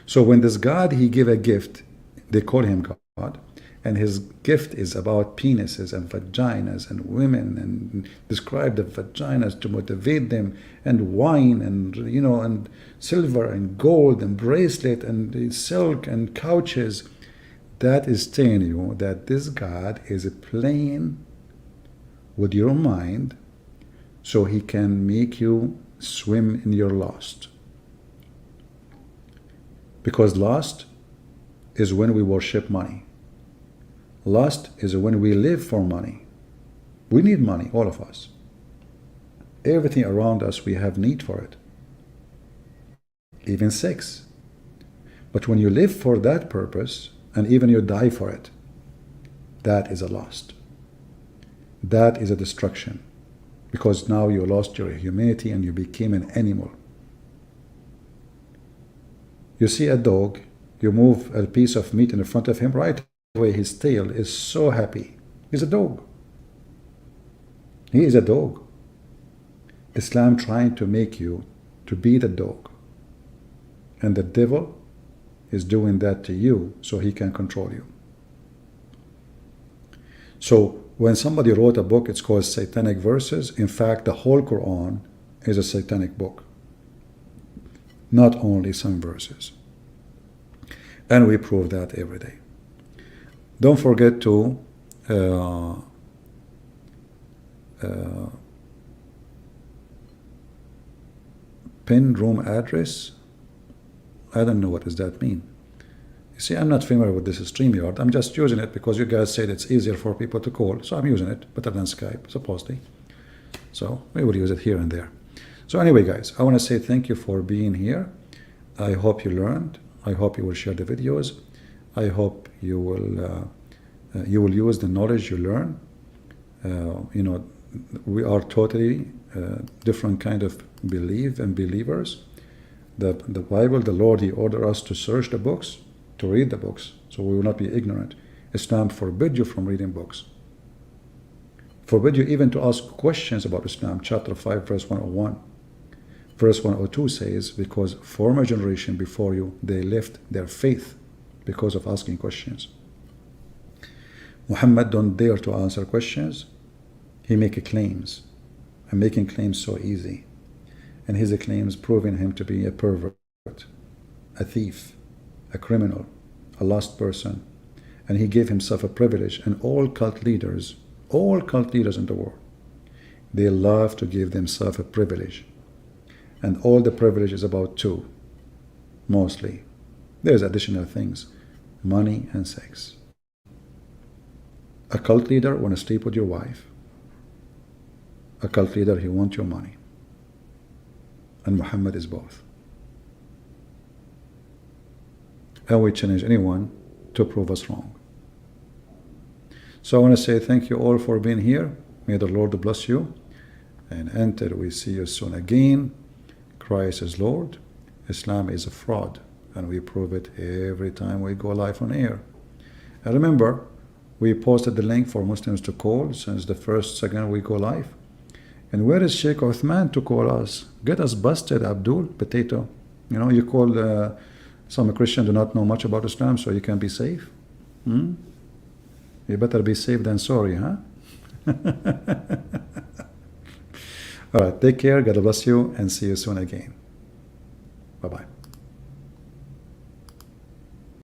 So when this God, he give a gift, they call him God, and his gift is about penises and vaginas and women, and describe the vaginas to motivate them, and wine, and and silver and gold and bracelet and silk and couches. That is telling you that this God is playing with your mind so he can make you swim in your lust. Because lust is when we worship money. Lust is when we live for money. We need money, all of us. Everything around us, we have need for it. Even sex. But when you live for that purpose, and even you die for it, that is a lust. That is a destruction. Because now you lost your humanity and you became an animal. You see a dog, you move a piece of meat in front of him, right away his tail is so happy. He's a dog. He is a dog. Islam trying to make you to be the dog. And the devil is doing that to you so he can control you. So when somebody wrote a book, it's called Satanic Verses. In fact, the whole Quran is a satanic book. Not only some verses. And we prove that every day. Don't forget to pin room address. I don't know what does that mean. You see, I'm not familiar with this StreamYard. I'm just using it because you guys said it's easier for people to call. So I'm using it better than Skype, supposedly. So we will use it here and there. So anyway, guys, I want to say thank you for being here. I hope you learned. I hope you will share the videos. I hope you will use the knowledge you learn. We are totally different kind of belief and believers. The Bible, the Lord, he ordered us to search the books, to read the books, so we will not be ignorant. Islam forbid you from reading books. Forbid you even to ask questions about Islam. Chapter 5, verse 101. Verse 102 says, because former generation before you, they left their faith because of asking questions. Muhammad don't dare to answer questions. He make claims. And making claims so easy. And his claims proving him to be a pervert, a thief, a criminal, a lost person. And he gave himself a privilege. And all cult leaders in the world, They love to give themselves a privilege. And all the privilege is about two, mostly. There's additional things, money and sex. A cult leader want to sleep with your wife. A cult leader, he wants your money. And Muhammad is both. And we challenge anyone to prove us wrong. So I want to say thank you all for being here. May the Lord bless you. And until we see you soon again, Christ is Lord. Islam is a fraud. And we prove it every time we go live on air. And remember, we posted the link for Muslims to call since the first second we go live. And where is Sheikh Uthman to call us? Get us busted, Abdul, potato. You know, you call some Christian do not know much about Islam, so you can be safe. You better be safe than sorry, huh? All right, take care, God bless you, and see you soon again. Bye-bye.